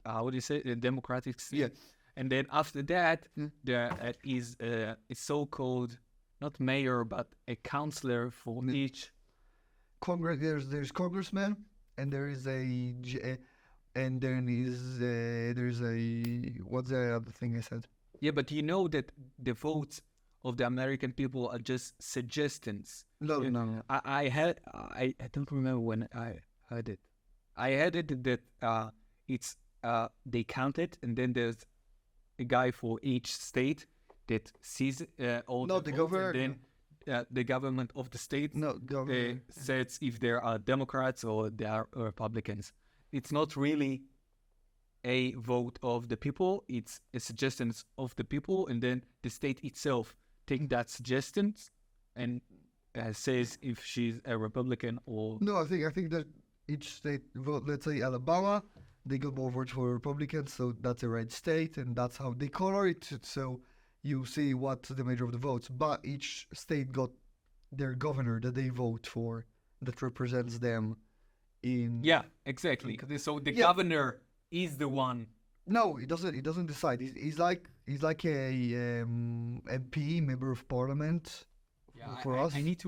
how do you say a Democratic state. yeah. And then after that, there is a so-called not mayor but a councillor for each. Congress. There's congressman and there is and then there's a what's the other thing I said? Yeah, but you know that the votes of the American people are just suggestions. No. I don't remember when I heard it. I heard it that it's they count it, and then there's a guy for each state that sees all No, the the votes, governor- and then the government of the state No, governor. says if there are Democrats or there are Republicans. It's not really a vote of the people; it's a suggestions of the people, and then the state itself take that suggestions and says if she's a Republican or No, I think that each state vote. Let's say Alabama, they got more votes for Republicans, so that's a red state, and that's how they color it. So you see what's the major of the votes. But each state got their governor that they vote for that represents them in. yeah, exactly. So the Yeah. governor is the one. No, he doesn't. He doesn't decide. He's like a MP, member of parliament. For us. I need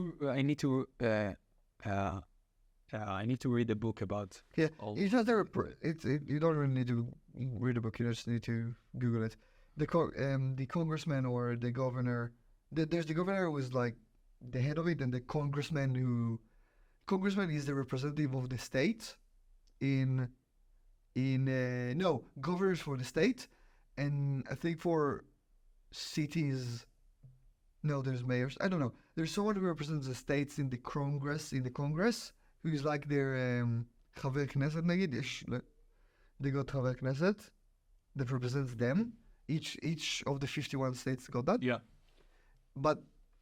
to read a book about. Yeah, all- it's not there. You don't really need to read a book. You just need to Google it. The congressman or the governor. There's the governor who is like the head of it, and the congressman is the representative of the state. No, governors for the state, and I think for cities. No, there's mayors. I don't know. There's someone who represents the states in the Congress. Who's like their חבר כנסת נגיד, they got חבר כנסת that represents them. Each of the 51 states got that. Yeah. But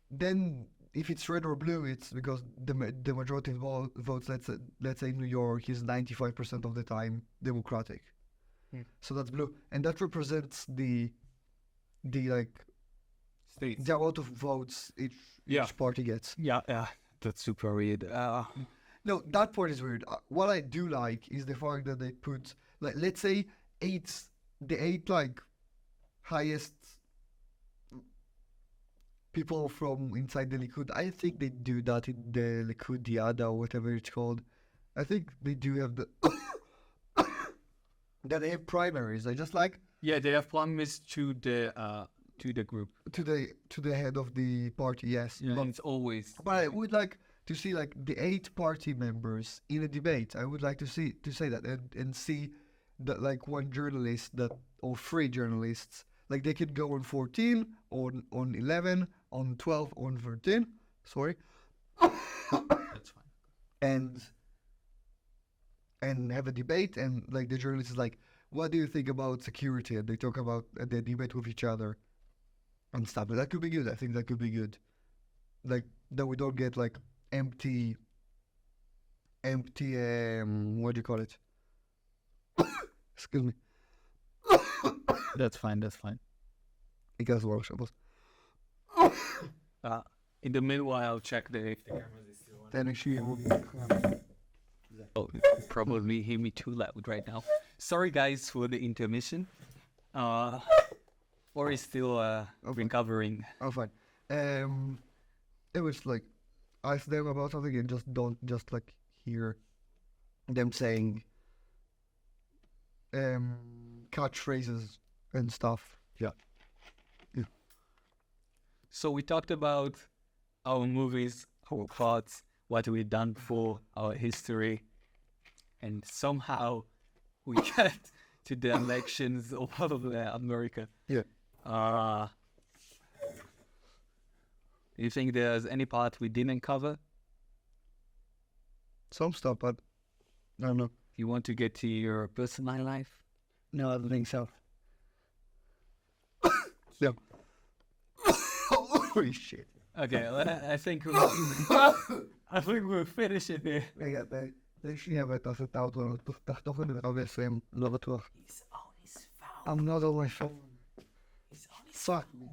then if it's red or blue, it's because the majority of votes, let's say New York is 95% of the time Democratic. So that's blue. And that represents the like States. the amount of votes each party gets. Yeah, that's super weird. No, that part is weird. What I do like is the fact that they put, like, let's say the eight like highest people from inside the Likud. I think they do that in the Likud Diada or whatever it's called. I think they do have the that they have primaries. I just like Yeah, they have promised to the group. to the head of the party. Yes, Yeah, it's always. but I would like to see like the 8 party members in a debate. I would like to say that and see that like one journalist that or 3 journalists like they could go on 14, on 11, on 12, on 13. Sorry, That's fine. and have a debate, and like the journalist is like, what do you think about security, and they talk about they debate with each other and stuff. But that could be good. I think that could be good, like that we don't get like empty what do you call it? Excuse me. That's fine. That's fine. Because workshop was In the meanwhile, check if the cameras is still on. then actually Oh, probably hear me too loud right now. Sorry, guys, for the intermission. Or is still recovering. oh fine. It was like ask them about something and just don't just like hear them saying catchphrases and stuff. Yeah. So we talked about our movies, our thoughts, what we've done for our history, and somehow we get to the elections of America. Yeah. You think there's any part we didn't cover? Some stuff, but I don't know. You want to get to your personal life? No, I don't think so. No. Holy shit. Okay, I think we'll finish it here. רגע, שנייה, ואתה עושה את האוטו, תחתוך את זה ב-20, לא בטוח. He's on his phone. I'm not on my phone. He's on his Fuck me.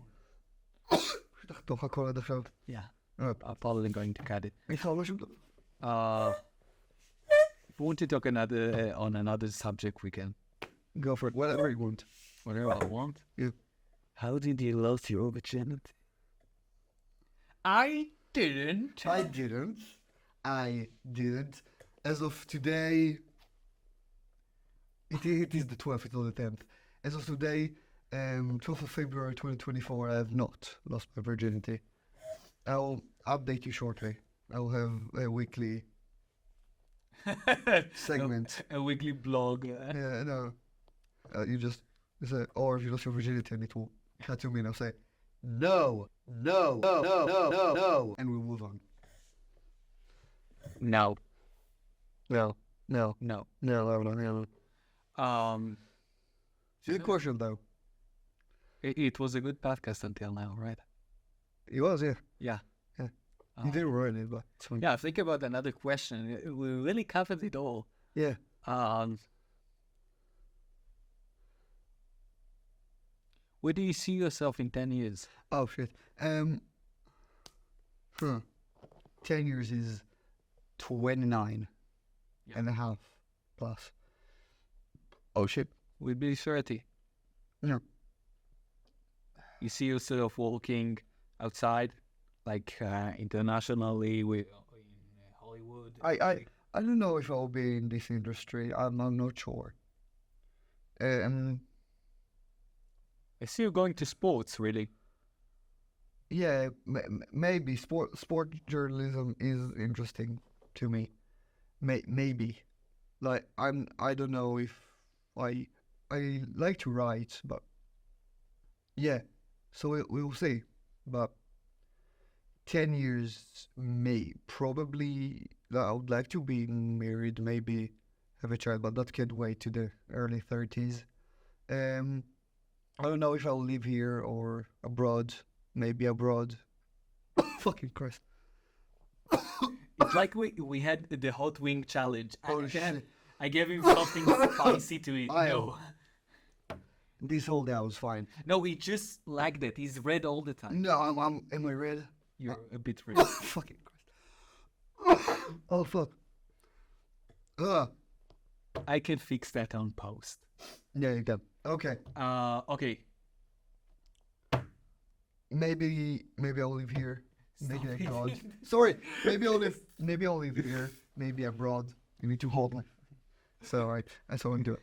תחתוך הכל עד עכשיו. Yeah, I'm probably going to cut it. מיכל, משהו? If you want to talk on another subject, we can. Go for it, whatever you want. Whatever I want. Yeah. How did you lose your virginity? I didn't. I didn't. As of today, it is the 12th, it's not the 10th. As of today, 12th of February 2024, I have not lost my virginity. I'll update you shortly. I'll have a weekly segment. A weekly blog. Yeah, no. You just say, or if you lost your virginity, and it will cut to me and I'll say, no, and we'll move on. No. No. Good question, though. It was a good podcast until now, right? It was, yeah. Yeah. You didn't ruin it, but it's fine. Yeah, think about another question. We really covered it all. Yeah. Where do you see yourself in 10 years? Oh, shit. 10 years is 29 and a half plus. Oh, shit. We'll be 30. No. You see yourself working outside, like internationally, in Hollywood? I don't know if I'll be in this industry. I'm not sure. I see you going to sports, really. Yeah, maybe sport journalism is interesting to me. Maybe, like I don't know if I like to write, but yeah. So we'll see. But 10 years, probably. I would like to be married, maybe have a child, but that can't wait to the early 30s. I don't know if I'll live here or abroad. Maybe abroad. Fucking Christ. It's like we had the hot wing challenge. Holy shit. I gave him something spicy to eat. No. This whole day I was fine. No, he just like that. He's red all the time. No, am I red? You're a bit red. Fucking Christ. Oh, fuck. I can fix that on post. Yeah, you can. Okay. Okay. maybe I'll live here. Maybe abroad. Sorry, maybe I'll live here. Maybe abroad. You need to hold my. So I saw him do it.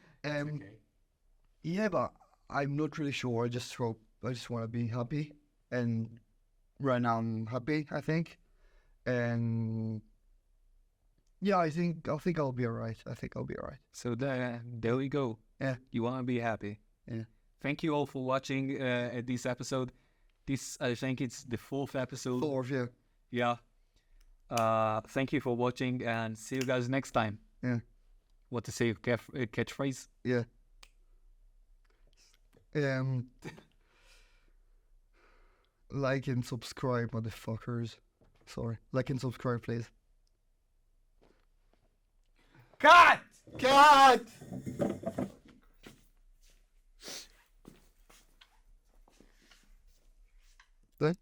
Yeah, but I'm not really sure. I just want to be happy, and right now I'm happy. I think, and yeah, I think I'll be alright. I think I'll be alright. So there we go. Yeah. You want to be happy. Yeah. Thank you all for watching this episode. This, I think it's the 4th episode. 4th, yeah. Yeah. Thank you for watching and see you guys next time. Yeah. What to say? Catchphrase? Yeah. Like and subscribe, motherfuckers. Sorry. Like and subscribe, please. Cut! Cut! Then?